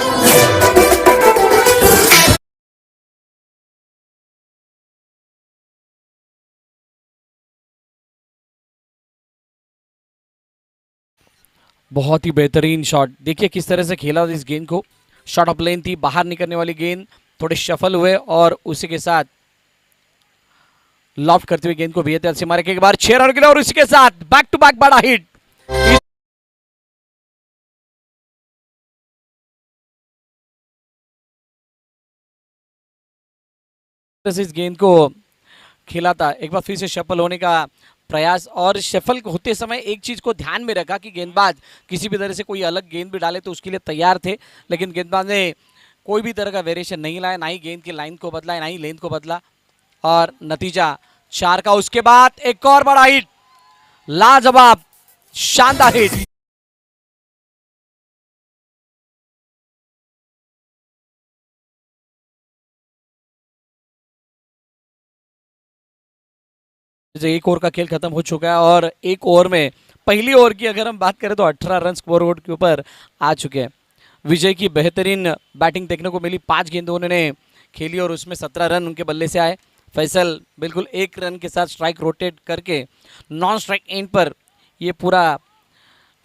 बहुत ही बेहतरीन शॉट, देखिए किस तरह से खेला इस गेंद को। शॉट ऑफ लेन थी, बाहर निकलने वाली गेंद, थोड़े शफल हुए और उसी के साथ लॉफ्ट करते हुए गेंद को VAR से मारे के बाद 6 रन के लिए, और उसी के साथ बैक टू बैक बड़ा हिट। इस गेंद को खेला था, एक बार फिर से शफल होने का प्रयास, और शफल होते समय एक चीज को ध्यान में रखा कि गेंदबाज किसी भी तरह से कोई अलग गेंद भी डाले तो उसके लिए तैयार थे, लेकिन गेंदबाज ने कोई भी तरह का वेरिएशन नहीं लाया, ना ही गेंद की लाइन को बदला, ना ही लेंथ को बदला, और नतीजा 4 का। उसके बाद एक और बड़ा हिट, लाजवाब शानदार हिट। एक ओवर का खेल खत्म हो चुका है और एक ओवर में, पहली ओवर की अगर हम बात करें तो 18 रन स्कोरबोर्ड के ऊपर आ चुके हैं। विजय की बेहतरीन बैटिंग देखने को मिली, 5 गेंदों उन्होंने खेली और उसमें 17 रन उनके बल्ले से आए। फैसल बिल्कुल 1 रन के साथ स्ट्राइक रोटेट करके नॉन स्ट्राइक एंड पर ये पूरा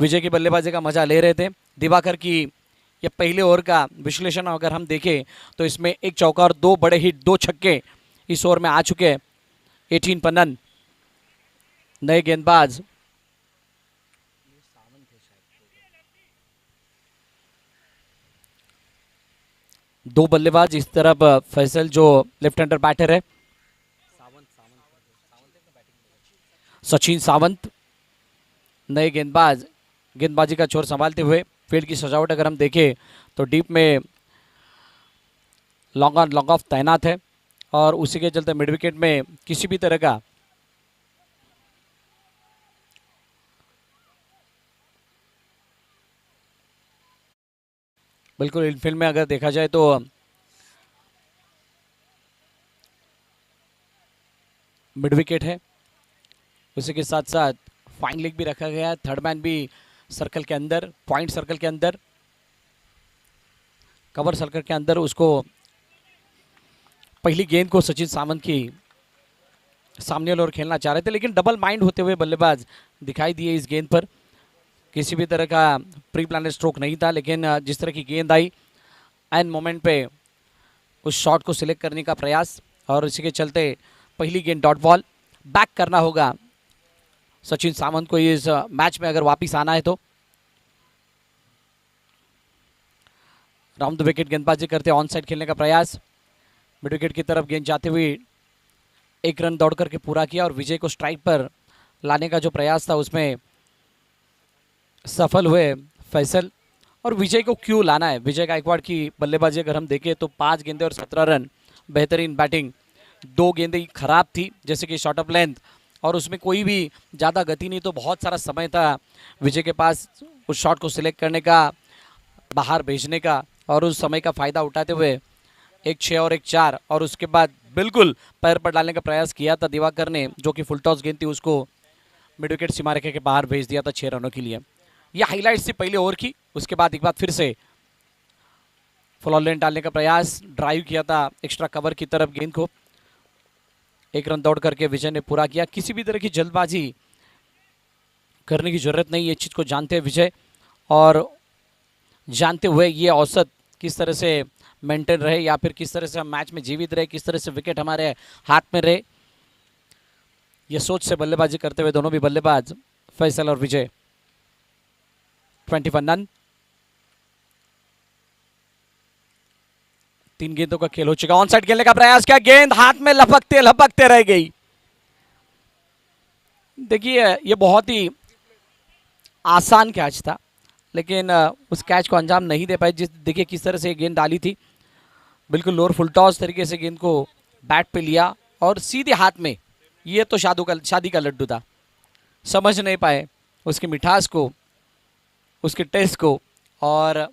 विजय की बल्लेबाजी का मजा ले रहे थे। दिवाकर की ये पहले ओवर का विश्लेषण अगर हम देखें तो इसमें 1 चौका और 2 बड़े हिट, 2 छक्के इस ओवर में आ चुके हैं। 18 पर नन। नए गेंदबाज दो बल्लेबाज, इस तरफ फैसल जो लेफ्ट हैंडर बैटर है, सचिन सावंत नए गेंदबाज, गेंदबाजी का छोर संभालते हुए। फील्ड की सजावट अगर हम देखें तो डीप में लॉन्ग ऑन लॉन्ग ऑफ तैनात है और उसी के चलते मिड विकेट में किसी भी तरह का बिल्कुल इनफील्ड में अगर देखा जाए तो मिड विकेट है, उसी के साथ साथ फाइन लेग भी रखा गया है, थर्ड मैन भी सर्कल के अंदर, पॉइंट सर्कल के अंदर, कवर सर्कल के अंदर। उसको पहली गेंद को सचिन सावंत की सामने वाली ओर खेलना चाह रहे थे, लेकिन डबल माइंड होते हुए बल्लेबाज दिखाई दिए इस गेंद पर। किसी भी तरह का प्री प्लान स्ट्रोक नहीं था, लेकिन जिस तरह की गेंद आई एंड मोमेंट पे उस शॉट को सिलेक्ट करने का प्रयास, और इसी के चलते पहली गेंद डॉट बॉल। बैक करना होगा सचिन सावंत को इस मैच में अगर वापिस आना है तो। राउंड द विकेट गेंदबाजी करते ऑन साइड खेलने का प्रयास, मिड विकेट की तरफ गेंद जाते हुए एक रन दौड़ करके पूरा किया और विजय को स्ट्राइक पर लाने का जो प्रयास था उसमें सफल हुए फैसल। और विजय को क्यों लाना है, विजय गायकवाड़ की बल्लेबाजी अगर हम देखें तो 5 गेंदे और 17 रन, बेहतरीन बैटिंग। 2 गेंदें खराब थी जैसे कि शॉर्ट ऑफ लेंथ, और उसमें कोई भी ज़्यादा गति नहीं, तो बहुत सारा समय था विजय के पास उस शॉट को सिलेक्ट करने का, बाहर भेजने का, और उस समय का फ़ायदा उठाते हुए 1 6 और 1 4, और उसके बाद बिल्कुल पैर पर डालने का प्रयास किया था दिवाकर ने, जो कि फुल टॉस गेंद थी उसको मिड विकेट सीमा रेखा के बाहर भेज दिया था 6 रनों के लिए। यह हाईलाइट्स थी पहले ओवर की। उसके बाद एक बार फिर से फुल ऑन लेन डालने का प्रयास, ड्राइव किया था एक्स्ट्रा कवर की तरफ गेंद को, 1 रन दौड़ करके विजय ने पूरा किया। किसी भी तरह की जल्दबाजी करने की जरूरत नहीं, ये चीज़ को जानते हैं विजय, और जानते हुए ये औसत किस तरह से मेंटेन रहे या फिर किस तरह से हम मैच में जीवित रहे, किस तरह से विकेट हमारे हाथ में रहे, ये सोच से बल्लेबाजी करते हुए दोनों भी बल्लेबाज फैसल और विजय। 21 रन, 3 गेंदों का खेल हो चुका। ऑन साइड खेलने का प्रयास किया, गेंद हाथ में लपकते लपकते रह गई। देखिए ये बहुत ही आसान कैच था, लेकिन उस कैच को अंजाम नहीं दे पाए। देखिए किस तरह से ये गेंद डाली थी, बिल्कुल लोअर फुल टॉस तरीके से गेंद को बैट पे लिया और सीधे हाथ में। ये तो शादी का लड्डू था, समझ नहीं पाए उसकी मिठास को, उसके टेस्ट को, और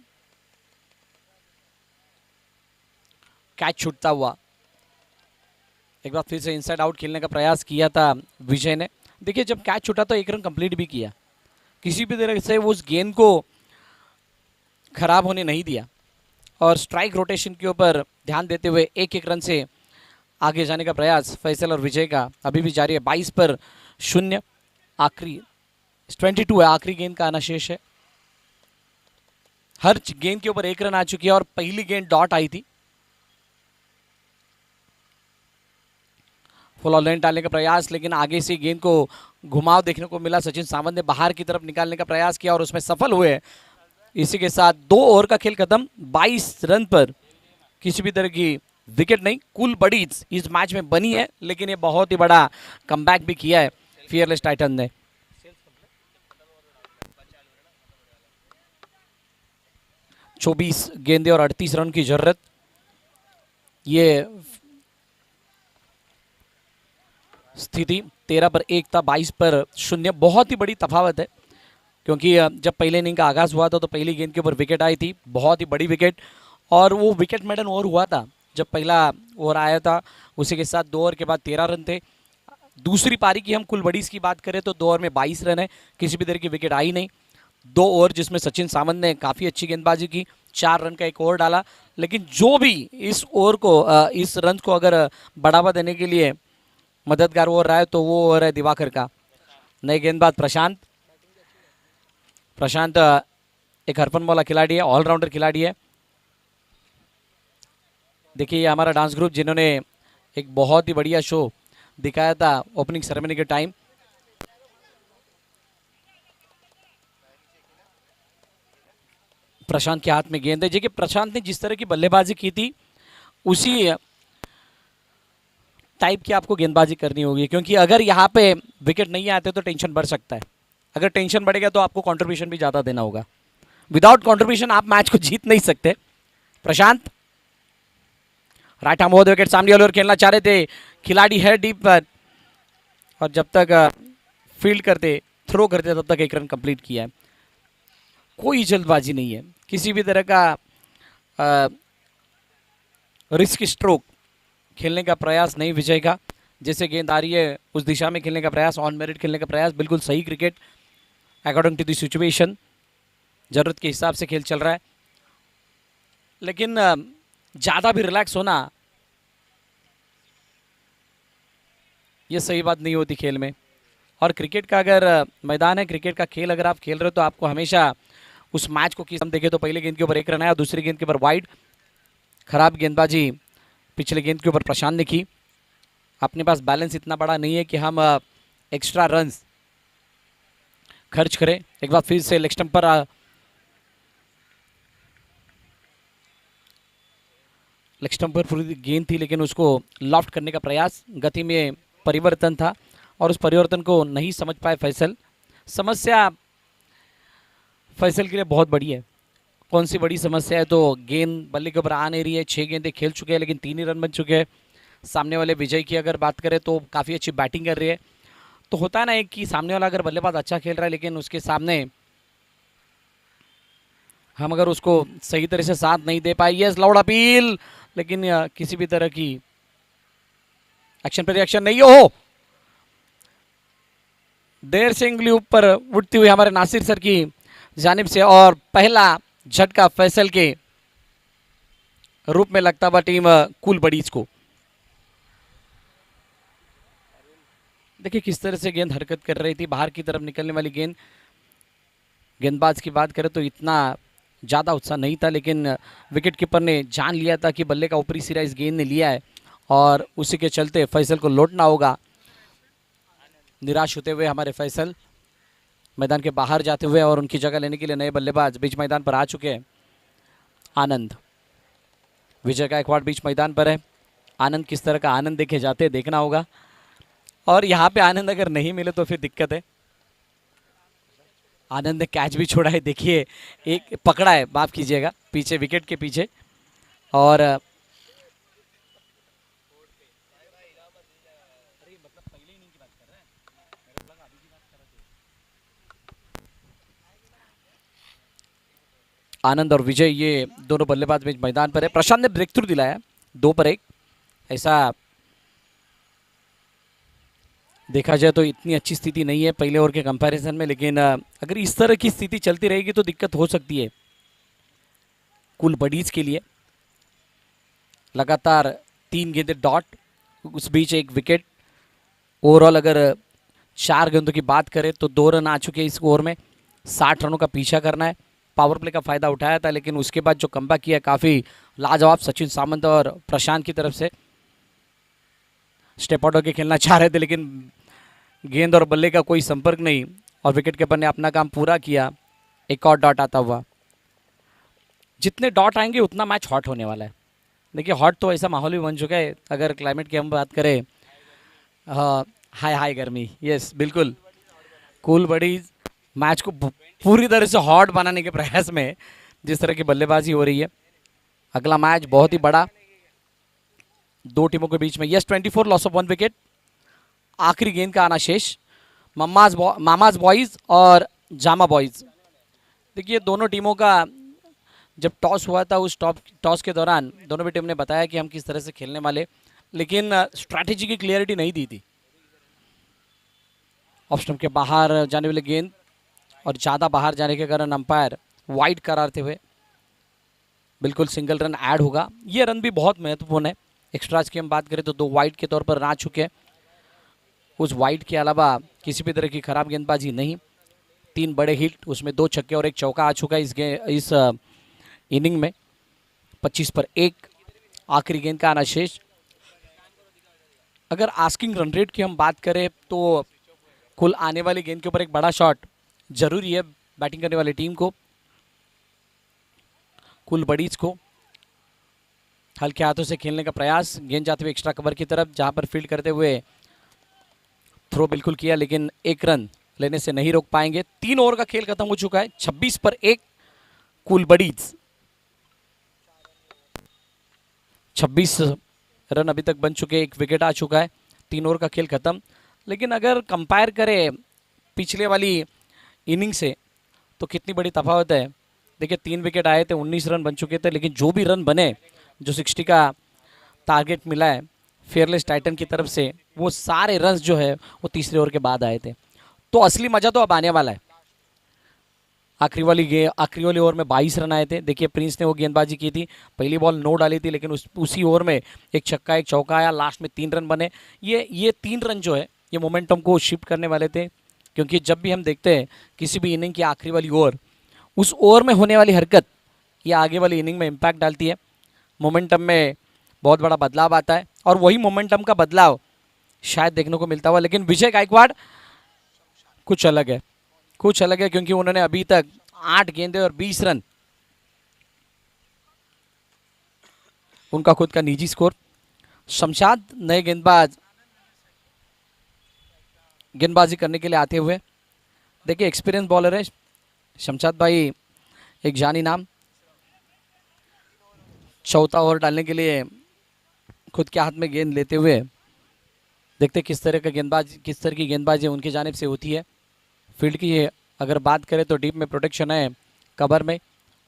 कैच छूटता हुआ। एक बार फिर से इनसाइड आउट खेलने का प्रयास किया था विजय ने। देखिए जब कैच छूटा तो 1 रन कंप्लीट भी किया, किसी भी तरह से उस गेंद को खराब होने नहीं दिया, और स्ट्राइक रोटेशन के ऊपर ध्यान देते हुए 1-1 रन से आगे जाने का प्रयास फैसल और विजय का अभी भी जारी है। 22 पर 0, आखिरी 22 है, आखिरी गेंद का आना शेष है। हर गेंद के ऊपर 1 रन आ चुकी है और पहली गेंद डॉट आई थी। फुल ऑन लेन डालने का प्रयास, लेकिन आगे से गेंद को घुमाव देखने को मिला। सचिन सावंत ने बाहर की तरफ निकालने का प्रयास किया और उसमें सफल हुए। इसी के साथ 2 ओवर का खेल खत्म, 22 रन पर किसी भी तरह की विकेट नहीं। कुल बड़ी इस मैच में बनी है, लेकिन ये बहुत ही बड़ा कमबैक भी किया है फियरलेस टाइटन ने। चौबीस गेंदे और 38 रन की जरूरत। ये स्थिति 13 पर 1 था, 22 पर 0। बहुत ही बड़ी तफावत है, क्योंकि जब पहले इनिंग का आगाज हुआ था तो पहली गेंद के ऊपर विकेट आई थी, बहुत ही बड़ी विकेट, और वो विकेट मेडन ओवर हुआ था जब पहला ओवर आया था। उसी के साथ 2 ओवर के बाद 13 रन थे। दूसरी पारी की हम कुल बड़ीज की बात करें तो 2 ओवर में 22 रन है, किसी भी तरह की विकेट आई नहीं। 2 ओवर जिसमें सचिन सावंत ने काफ़ी अच्छी गेंदबाजी की, 4 रन का एक ओवर डाला, लेकिन जो भी इस ओवर को इस रन को अगर बढ़ावा देने के लिए मददगार ओवर रहा है तो वो ओवर है दिवाकर का। नए गेंदबाज प्रशांत एक हरफन मौला खिलाड़ी है, ऑलराउंडर खिलाड़ी है। देखिए ये हमारा डांस ग्रुप जिन्होंने एक बहुत ही बढ़िया शो दिखाया था ओपनिंग सेरेमनी के टाइम। प्रशांत के हाथ में गेंद है। देखिए प्रशांत ने जिस तरह की बल्लेबाजी की थी उसी टाइप की आपको गेंदबाजी करनी होगी, क्योंकि अगर यहाँ पे विकेट नहीं आते तो टेंशन बढ़ सकता है। अगर टेंशन बढ़ेगा तो आपको कंट्रीब्यूशन भी ज़्यादा देना होगा। विदाउट कंट्रीब्यूशन आप मैच को जीत नहीं सकते। प्रशांत राइट आर्म विकेट सामने वाले ओर खेलना चाह रहे थे, खिलाड़ी है डीप पर, और जब तक फील्ड करते थ्रो करते तब तक 1 रन कंप्लीट किया है। कोई जल्दबाजी नहीं है, किसी भी तरह का रिस्क स्ट्रोक खेलने का प्रयास नहीं विजय का। जैसे गेंद आ रही है उस दिशा में खेलने का प्रयास, ऑन मेरिट खेलने का प्रयास, बिल्कुल सही cricket according to the situation, ज़रूरत के हिसाब से खेल चल रहा है। लेकिन ज़्यादा भी रिलैक्स होना ये सही बात नहीं होती खेल में। और क्रिकेट का अगर मैदान है, क्रिकेट का खेल अगर आप खेल रहे हो तो आपको हमेशा उस मैच को किस हम देखें तो पहले गेंद के ऊपर 1 रन आया, दूसरी गेंद के ऊपर वाइड। खराब गेंदबाजी पिछले गेंद के ऊपर प्रशांत ने की, अपने पास बैलेंस इतना बड़ा नहीं है कि हम एक्स्ट्रा रन्स खर्च करें। एक बार फिर से लेग स्टंप पर लेग स्टंप पर पूरी गेंद थी, लेकिन उसको लॉफ्ट करने का प्रयास, गति में परिवर्तन था और उस परिवर्तन को नहीं समझ पाए फैसल। समस्या फैसल के लिए बहुत बड़ी है। कौन सी बड़ी समस्या है? तो गेंद बल्ले के ऊपर आ नहीं रही है। 6 गेंदें खेल चुके हैं लेकिन 3 ही रन बन चुके हैं। सामने वाले विजय की अगर बात करें तो काफ़ी अच्छी बैटिंग कर रही है। तो होता है ना एक कि सामने वाला अगर बल्लेबाज अच्छा खेल रहा है लेकिन उसके सामने हम अगर उसको सही तरह से साथ नहीं दे पाए। यस, लाउड अपील, लेकिन किसी भी तरह की एक्शन पर रिएक्शन नहीं हो। देर से उंगली ऊपर उठती हुई हमारे नासिर सर की जानिब से और पहला झटका फैसल के रूप में लगता हुआ टीम कूल बडीज को। देखिए किस तरह से गेंद हरकत कर रही थी, बाहर की तरफ निकलने वाली गेंद। गेंदबाज की बात करें तो इतना ज़्यादा उत्साह नहीं था, लेकिन विकेट कीपर ने जान लिया था कि बल्ले का ऊपरी सिरा इस गेंद ने लिया है और उसी के चलते फैसल को लौटना होगा। निराश होते हुए हमारे फैसल मैदान के बाहर जाते हुए और उनकी जगह लेने के लिए नए बल्लेबाज बीच मैदान पर आ चुके हैं। आनंद, विजय गायकवाड़ बीच मैदान पर है। आनंद किस तरह का आनंद देखे जाते हैं देखना होगा, और यहाँ पे आनंद अगर नहीं मिले तो फिर दिक्कत है। आनंद ने कैच भी छोड़ा है, देखिए एक पकड़ा है, माफ कीजिएगा, पीछे विकेट के पीछे। और आनंद और विजय ये दोनों बल्लेबाज बीच मैदान पर है। प्रशांत ने ब्रेक थ्रू दिलाया 2 पर 1। ऐसा देखा जाए तो इतनी अच्छी स्थिति नहीं है पहले ओवर के कंपैरिजन में, लेकिन अगर इस तरह की स्थिति चलती रहेगी तो दिक्कत हो सकती है कुल बडीज के लिए। लगातार 3 गेंदें डॉट, उस बीच 1 विकेट। ओवरऑल अगर 4 गेंदों की बात करें तो 2 रन आ चुके हैं इस ओवर में। 60 रनों का पीछा करना है। पावर प्ले का फायदा उठाया था लेकिन उसके बाद जो कमबैक किया काफ़ी लाजवाब सचिन सामंत और प्रशांत की तरफ से। स्टेप आउट होकर खेलना चाह रहे थे लेकिन गेंद और बल्ले का कोई संपर्क नहीं और विकेट कीपर ने अपना काम पूरा किया। एक और डॉट आता हुआ। जितने डॉट आएंगे उतना मैच हॉट होने वाला है। देखिए हॉट तो ऐसा माहौल भी बन चुका है, अगर क्लाइमेट की हम बात करें, हाय हाय गर्मी, यस बिल्कुल। कूल बडीज मैच को पूरी तरह से हॉट बनाने के प्रयास में जिस तरह की बल्लेबाजी हो रही है। अगला मैच बहुत ही बड़ा, 2 टीमों के बीच में। Yes 24, loss of 1 wicket. आखिरी गेंद का आना शेष। मामाज बॉयज़ और जामा बॉयज़। देखिए दोनों टीमों का जब टॉस हुआ था उस टॉस के दौरान दोनों भी टीम ने बताया कि हम किस तरह से खेलने वाले, लेकिन स्ट्रैटेजी की क्लियरिटी नहीं दी थी। ऑफ स्टंप के बाहर जाने वाली गेंद और ज़्यादा बाहर जाने के कारण अंपायर वाइड करारते हुए बिल्कुल सिंगल रन ऐड होगा। ये रन भी बहुत महत्वपूर्ण है। एक्स्ट्राज की हम बात करें तो 2 वाइड के तौर पर रन आ चुके हैं। उस वाइड के अलावा किसी भी तरह की खराब गेंदबाजी नहीं। 3 बड़े हिट, उसमें 2 छक्के और 1 चौका आ चुका है इस इनिंग में। 25 पर 1 आखिरी गेंद का आना शेष। अगर आस्किंग रन रेट की हम बात करें तो कुल आने वाली गेंद के ऊपर एक बड़ा शॉट जरूरी है बैटिंग करने वाली टीम को। कुल बडीज को हल्के हाथों से खेलने का प्रयास, गेंद जाते हुए एक्स्ट्रा कवर की तरफ, जहां पर फील्ड करते हुए थ्रो बिल्कुल किया लेकिन 1 रन लेने से नहीं रोक पाएंगे। 3 ओवर का खेल खत्म हो चुका है। 26 पर 1 कुल बडीज। 26 रन अभी तक बन चुके, 1 विकेट आ चुका है। 3 ओवर का खेल खत्म। लेकिन अगर कंपेयर करें पिछले वाली इनिंग से तो कितनी बड़ी तफावत है। देखिए 3 विकेट आए थे, 19 रन बन चुके थे, लेकिन जो भी रन बने, जो 60 का टारगेट मिला है फेयरलेस टाइटन की तरफ से, वो सारे रन जो है वो तीसरे ओवर के बाद आए थे। तो असली मजा तो अब आने वाला है। आखिरी वाली ओवर में 22 रन आए थे। देखिए प्रिंस ने वो गेंदबाजी की थी, पहली बॉल नो डाली थी लेकिन उसी ओवर में 1 छक्का 1 चौका आया, लास्ट में 3 रन बने। ये 3 रन जो है ये मोमेंटम को शिफ्ट करने वाले थे, क्योंकि जब भी हम देखते हैं किसी भी इनिंग की आखिरी वाली ओवर, उस ओवर में होने वाली हरकत ये आगे वाली इनिंग में इम्पैक्ट डालती है। मोमेंटम में बहुत बड़ा बदलाव आता है और वही मोमेंटम का बदलाव शायद देखने को मिलता हुआ, लेकिन विजय गायकवाड़ कुछ अलग है, कुछ अलग है, क्योंकि उन्होंने अभी तक 8 गेंदे और 20 रन उनका खुद का निजी स्कोर। शमशाद नए गेंदबाजी करने के लिए आते हुए, देखिए एक्सपीरियंस बॉलर है शमशाद भाई, एक जानी नाम। चौथा ओवर डालने के लिए खुद के हाथ में गेंद लेते हुए, देखते किस तरह की गेंदबाजी उनकी जानिब से होती है। फील्ड की अगर बात करें तो डीप में प्रोटेक्शन है, कवर में,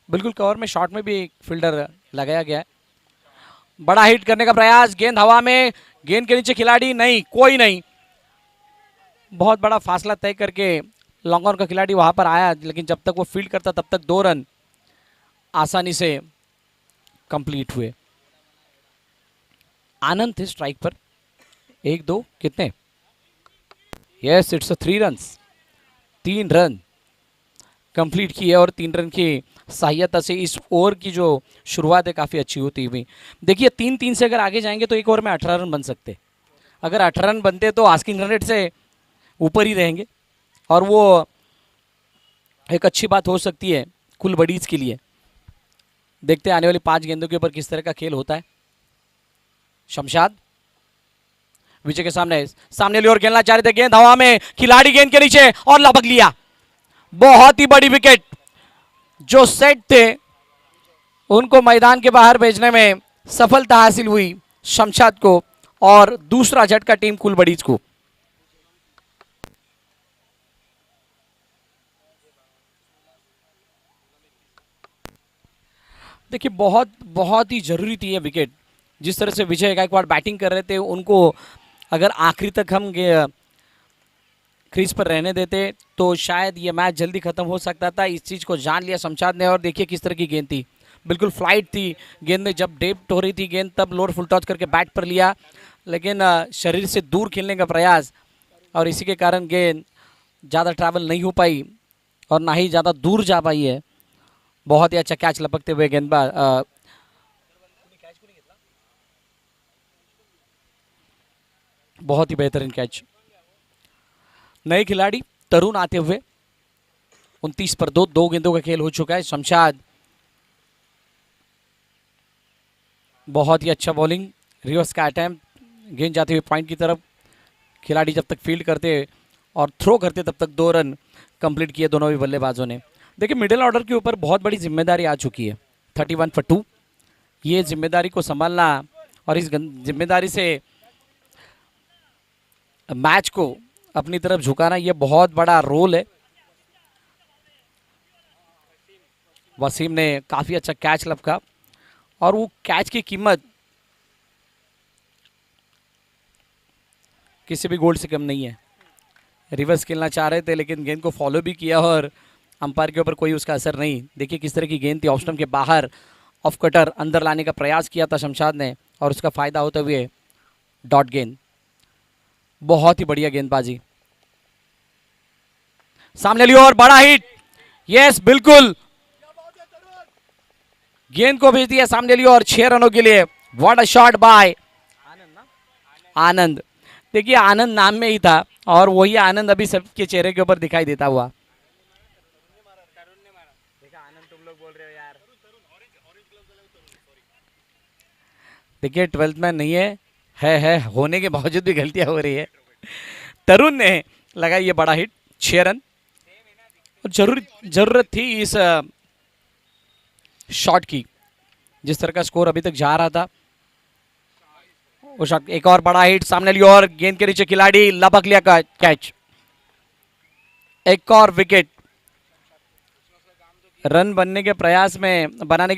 बिल्कुल कवर में, शॉट में भी एक फील्डर लगाया गया है। बड़ा हिट करने का प्रयास, गेंद हवा में, गेंद के नीचे खिलाड़ी नहीं, कोई नहीं, बहुत बड़ा फासला तय करके लॉन्ग ऑन का खिलाड़ी वहां पर आया, लेकिन जब तक वो फील्ड करता तब तक 2 रन आसानी से कंप्लीट हुए। आनंद थे स्ट्राइक पर, 1-2 कितने, yes it's 3 runs, 3 run complete की है, और 3 रन की सहायता से इस ओवर की जो शुरुआत है काफ़ी अच्छी होती हुई। देखिए 3-3 से अगर आगे जाएंगे तो एक ओवर में 18 रन बन सकते, अगर 18 रन बनते तो आस्किंग रन रेट से ऊपर ही रहेंगे, और वो एक अच्छी बात हो सकती है कुल बडीज के लिए। देखते हैं आने वाली 5 गेंदों के ऊपर किस तरह का खेल होता है। शमशाद विजय के सामने ली और खेलना चाह रहे थे, गेंद हवा में, खिलाड़ी गेंद के नीचे और लपक लिया। बहुत ही बड़ी विकेट, जो सेट थे उनको मैदान के बाहर भेजने में सफलता हासिल हुई शमशाद को, और दूसरा झटका टीम कुल बडीज को। देखिए बहुत ही जरूरी थी ये विकेट। जिस तरह से विजय गायकवाड़ बैटिंग कर रहे थे, उनको अगर आखिरी तक हम क्रीज पर रहने देते तो शायद ये मैच जल्दी खत्म हो सकता था। इस चीज़ को जान लिया शमशाद ने, और देखिए किस तरह की गेंद थी, बिल्कुल फ्लाइट थी गेंद में। जब डेप्थ हो रही थी गेंद तब लोअर फुल टॉस करके बैट पर लिया, लेकिन शरीर से दूर खेलने का प्रयास, और इसी के कारण गेंद ज़्यादा ट्रैवल नहीं हो पाई और ना ही ज़्यादा दूर जा पाई है। बहुत ही अच्छा कैच लपकते हुए गेंदबाज, बहुत ही बेहतरीन कैच। नए खिलाड़ी तरुण आते हुए 29 पर 2 गेंदों का खेल हो चुका है। शमशाद बहुत ही अच्छा बॉलिंग, रिवर्स का अटैम्प्ट, गेंद जाते हुए पॉइंट की तरफ, खिलाड़ी जब तक फील्ड करते और थ्रो करते तब तक 2 रन कंप्लीट किए दोनों भी बल्लेबाजों ने। देखिए मिडिल ऑर्डर के ऊपर बहुत बड़ी जिम्मेदारी आ चुकी है, 31 for 2। ये जिम्मेदारी को संभालना और इस जिम्मेदारी से मैच को अपनी तरफ झुकाना, ये बहुत बड़ा रोल है। वसीम ने काफ़ी अच्छा कैच लपका, और वो कैच की कीमत किसी भी गोल्ड से कम नहीं है। रिवर्स खेलना चाह रहे थे लेकिन गेंद को फॉलो भी किया और अंपायर के ऊपर कोई उसका असर नहीं। देखिए किस तरह की गेंद थी, ऑफ स्टंप के बाहर ऑफ कटर अंदर लाने का प्रयास किया था शमशाद ने, और उसका फायदा होते हुए डॉट गेंद। बहुत ही बढ़िया गेंदबाजी, सामने लियो और बड़ा हिट, यस बिल्कुल, गेंद को भेज दिया सामने लियो और 6 रनों के लिए। व्हाट अ शॉट बाय आनंद। देखिए आनंद नाम में ही था, और वही आनंद अभी सबके चेहरे के ऊपर दिखाई देता हुआ। देखिए 12th मैन नहीं है होने के बावजूद भी गलतियां हो रही है। तरुण ने लगाई ये बड़ा हिट, 6 रन, और जरूरत थी इस शॉट की। जिस तरह का स्कोर अभी तक जा रहा था, वो शॉट, एक और बड़ा हिट सामने लिया और गेंद के नीचे खिलाड़ी लपक लिया कैच। एक और विकेट, रन बनाने के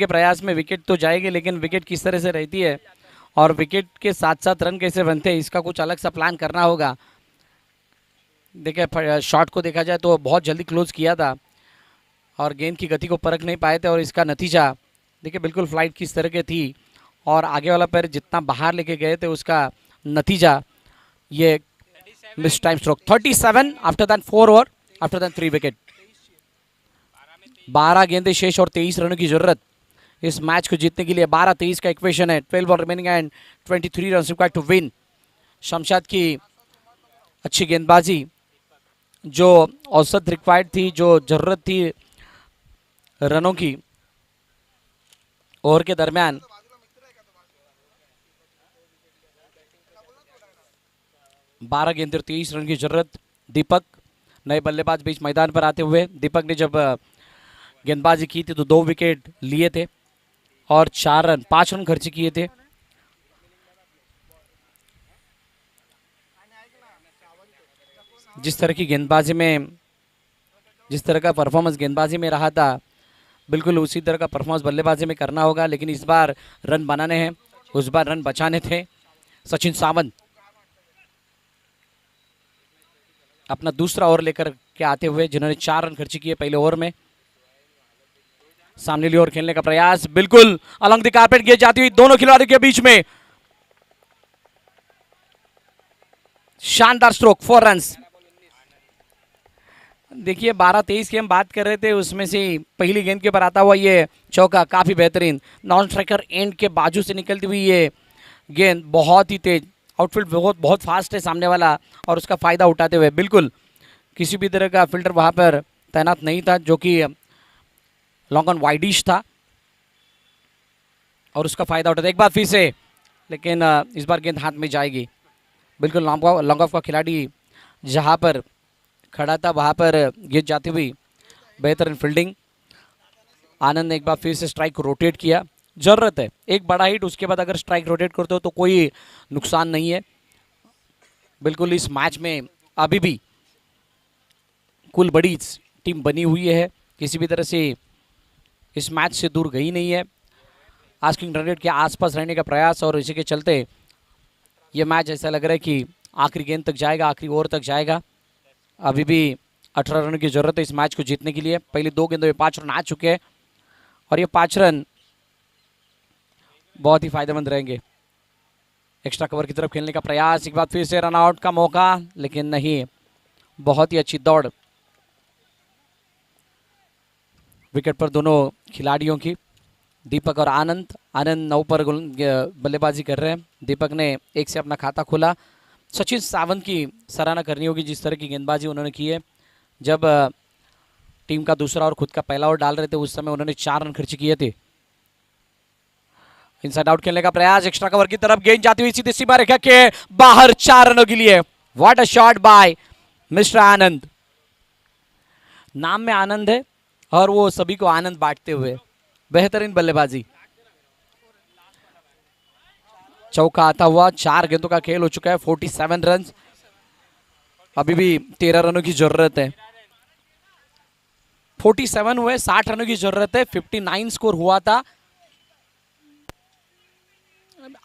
प्रयास में विकेट तो जाएगी, लेकिन विकेट किस तरह से रहती है और विकेट के साथ साथ रन कैसे बनते हैं, इसका कुछ अलग सा प्लान करना होगा। देखिए शॉट को देखा जाए तो बहुत जल्दी क्लोज किया था और गेंद की गति को परख नहीं पाए थे, और इसका नतीजा देखिए बिल्कुल फ्लाइट किस तरह की थी, और आगे वाला पैर जितना बाहर लेके गए थे उसका नतीजा ये miss time stroke. 37 after that 4 over after that 3 wicket. 12 गेंदें शेष और 23 रनों की जरूरत इस मैच को जीतने के लिए। 12-23 का इक्वेशन है, 12 ball remaining and 23 run required to win. Shamshad की अच्छी गेंदबाजी, जो औसत रिक्वायर्ड थी, जो ज़रूरत थी रनों की ओवर के दरमियान, 12 गेंद और 23 रन की जरूरत। दीपक नए बल्लेबाज बीच मैदान पर आते हुए, दीपक ने जब गेंदबाजी की थी तो 2 विकेट लिए थे और 5 रन खर्च किए थे। जिस तरह की गेंदबाजी में, जिस तरह का परफॉर्मेंस गेंदबाजी में रहा था, बिल्कुल उसी तरह का परफॉर्मेंस बल्लेबाजी में करना होगा, लेकिन इस बार रन बनाने हैं, उस बार रन बचाने थे। सचिन सावंत अपना दूसरा ओवर लेकर के आते हुए, जिन्होंने 4 रन खर्च किए पहले ओवर में। सामने ली ओर खेलने का प्रयास, बिल्कुल अलॉन्ग द कारपेट गेंद जाती हुई दोनों खिलाड़ियों के बीच में, शानदार स्ट्रोक, 4 रन्स। देखिए 12-23 की हम बात कर रहे थे, उसमें से पहली गेंद के ऊपर आता हुआ ये चौका काफी बेहतरीन, नॉन स्ट्राइकर एंड के बाजू से निकलती हुई ये गेंद बहुत ही तेज, आउटफील्ड बहुत फास्ट है सामने वाला, और उसका फायदा उठाते हुए, बिल्कुल किसी भी तरह का फील्डर वहां पर तैनात नहीं था, जो कि लॉन्ग ऑन वाइडिश था, और उसका फायदा उठाते एक बार फिर से, लेकिन इस बार गेंद हाथ में जाएगी। बिल्कुल लॉन्ग ऑफ का खिलाड़ी जहां पर खड़ा था वहां पर गेंद जाती हुई, बेहतरीन फील्डिंग। आनंद ने एक बार फिर से स्ट्राइक को रोटेट किया, जरूरत है एक बड़ा हिट, उसके बाद अगर स्ट्राइक रोटेट करते हो तो कोई नुकसान नहीं है। बिल्कुल इस मैच में अभी भी कुल बड़ी टीम बनी हुई है, किसी भी तरह से इस मैच से दूर गई नहीं है, आस्किंग रन रेट के आसपास रहने का प्रयास, और इसी के चलते ये मैच ऐसा लग रहा है कि आखिरी गेंद तक जाएगा, आखिरी ओवर तक जाएगा। अभी भी 18 रन की जरूरत है इस मैच को जीतने के लिए। पहले 2 गेंदों में 5 रन आ चुके हैं, और ये 5 रन बहुत ही फायदेमंद रहेंगे। एक्स्ट्रा कवर की तरफ खेलने का प्रयास, एक बार फिर से रन आउट का मौका, लेकिन नहीं, बहुत ही अच्छी दौड़ विकेट पर दोनों खिलाड़ियों की, दीपक और आनंद। आनंद 9 पर बल्लेबाजी कर रहे हैं, दीपक ने 1 से अपना खाता खोला। सचिन सावंत की सराहना करनी होगी, जिस तरह की गेंदबाजी उन्होंने की है। जब टीम का दूसरा और खुद का पहला ओवर डाल रहे थे, उस समय उन्होंने 4 रन खर्च किए थे। इनसाइड आउट खेलने का प्रयास, एक्स्ट्रा कवर की तरफ गेंद जाती हुई सीधे सीमा रेखा के बाहर, 4 रनों के लिए। What a shot by mister Anand. नाम में आनंद है और वो सभी को आनंद बांटते हुए, बेहतरीन बल्लेबाजी। चौका आता हुआ, 4 गेंदों का खेल हो चुका है, 47 रन। अभी भी 13 रनों की जरूरत है। 47 हुए, 60 रनों की जरूरत है। 59 स्कोर हुआ था,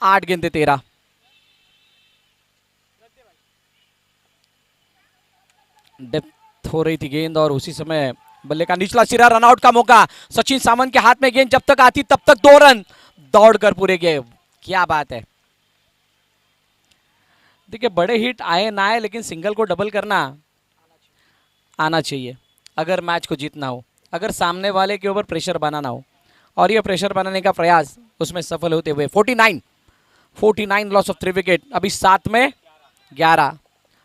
8 गेंदे 13। डेप्थ हो रही थी गेंद, और उसी समय बल्ले का निचला सिरा, रनआउट का मौका। सचिन सावंत के हाथ में गेंद जब तक आती तब तक 2 रन, दौड़कर पूरे गए। क्या बात है। देखिए बड़े हिट आए ना आए, लेकिन सिंगल को डबल करना आना चाहिए अगर मैच को जीतना हो, अगर सामने वाले के ऊपर प्रेशर बनाना हो, और ये प्रेशर बनाने का प्रयास उसमें सफल होते हुए। 49 लॉस ऑफ 3 विकेट। अभी 7 में 11।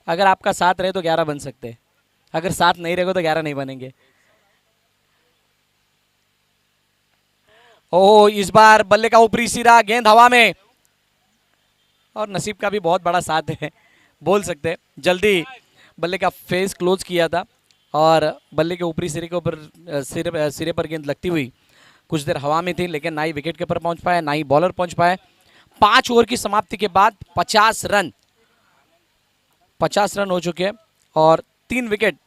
अगर आपका 7 रहे तो 11 बन सकते हैं, अगर 7 नहीं रहेगा तो 11 नहीं बनेंगे। ओह, इस बार बल्ले का ऊपरी सिरा, गेंद हवा में, और नसीब का भी बहुत बड़ा साथ है बोल सकते हैं। जल्दी बल्ले का फेस क्लोज किया था, और बल्ले के ऊपरी सिरे के ऊपर सिरे पर गेंद लगती हुई कुछ देर हवा में थी, लेकिन ना ही विकेट के ऊपर पहुंच पाया, ना ही बॉलर पहुंच पाए। 5 ओवर की समाप्ति के बाद 50 रन हो चुके हैं, और 3 विकेट।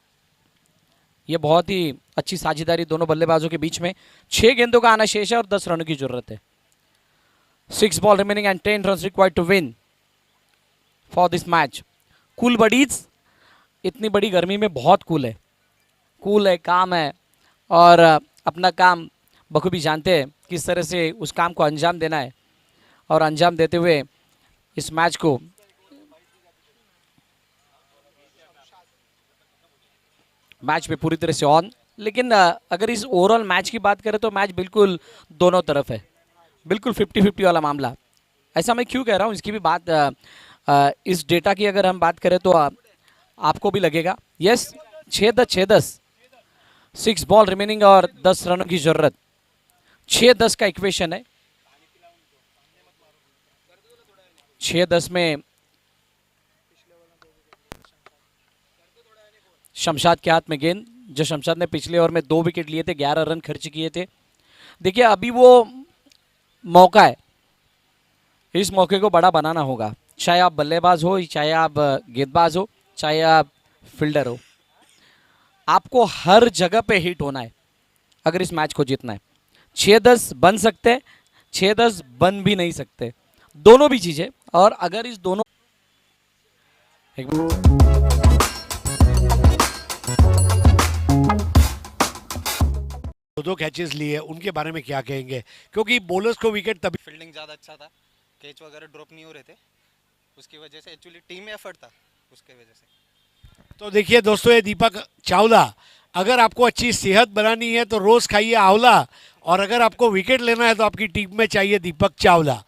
ये बहुत ही अच्छी साझेदारी दोनों बल्लेबाजों के बीच में। 6 गेंदों का आना शेष है और 10 रनों की जरूरत है। 6 ball remaining and 10 run required to win for this match. Cool buddies, इतनी बड़ी गर्मी में बहुत कूल है, काम है, और अपना काम बखूबी जानते हैं किस तरह से उस काम को अंजाम देना है, और अंजाम देते हुए इस मैच को मैच पे पूरी तरह से ऑन। लेकिन अगर इस ओवरऑल मैच की बात करें तो मैच बिल्कुल दोनों तरफ है, बिल्कुल 50-50 वाला मामला। ऐसा मैं क्यों कह रहा हूँ, इसकी भी बात इस डेटा की अगर हम बात करें तो आपको भी लगेगा यस 6-10 6 बॉल रिमेनिंग और 10 रनों की जरूरत 6-10 का इक्वेशन है 6-10 में शमशाद के हाथ में गेंद जो शमशाद ने पिछले ओवर में 2 विकेट लिए थे 11 रन खर्च किए थे। देखिए अभी वो मौका है, इस मौके को बड़ा बनाना होगा, चाहे आप बल्लेबाज हो चाहे आप गेंदबाज हो चाहे आप फील्डर हो, आपको हर जगह पे हिट होना है अगर इस मैच को जीतना है। 6-10 बन सकते हैं, 6-10 बन भी नहीं सकते, दोनों भी चीजें। और अगर इस दोनों दो कैचेस लिए उनके बारे में क्या कहेंगे, क्योंकि बॉलर्स को विकेट तभी फील्डिंग ज़्यादा अच्छा था, कैच वगैरह ड्रॉप नहीं हो रहे थे, उसकी वजह से एक्चुअली टीम में एफर्ट था उसके वजह से। तो देखिए दोस्तों, ये दीपक चावला, अगर आपको अच्छी सेहत बनानी है तो रोज खाइए आंवला, और अगर आपको विकेट लेना है तो आपकी टीम में चाहिए दीपक चावला।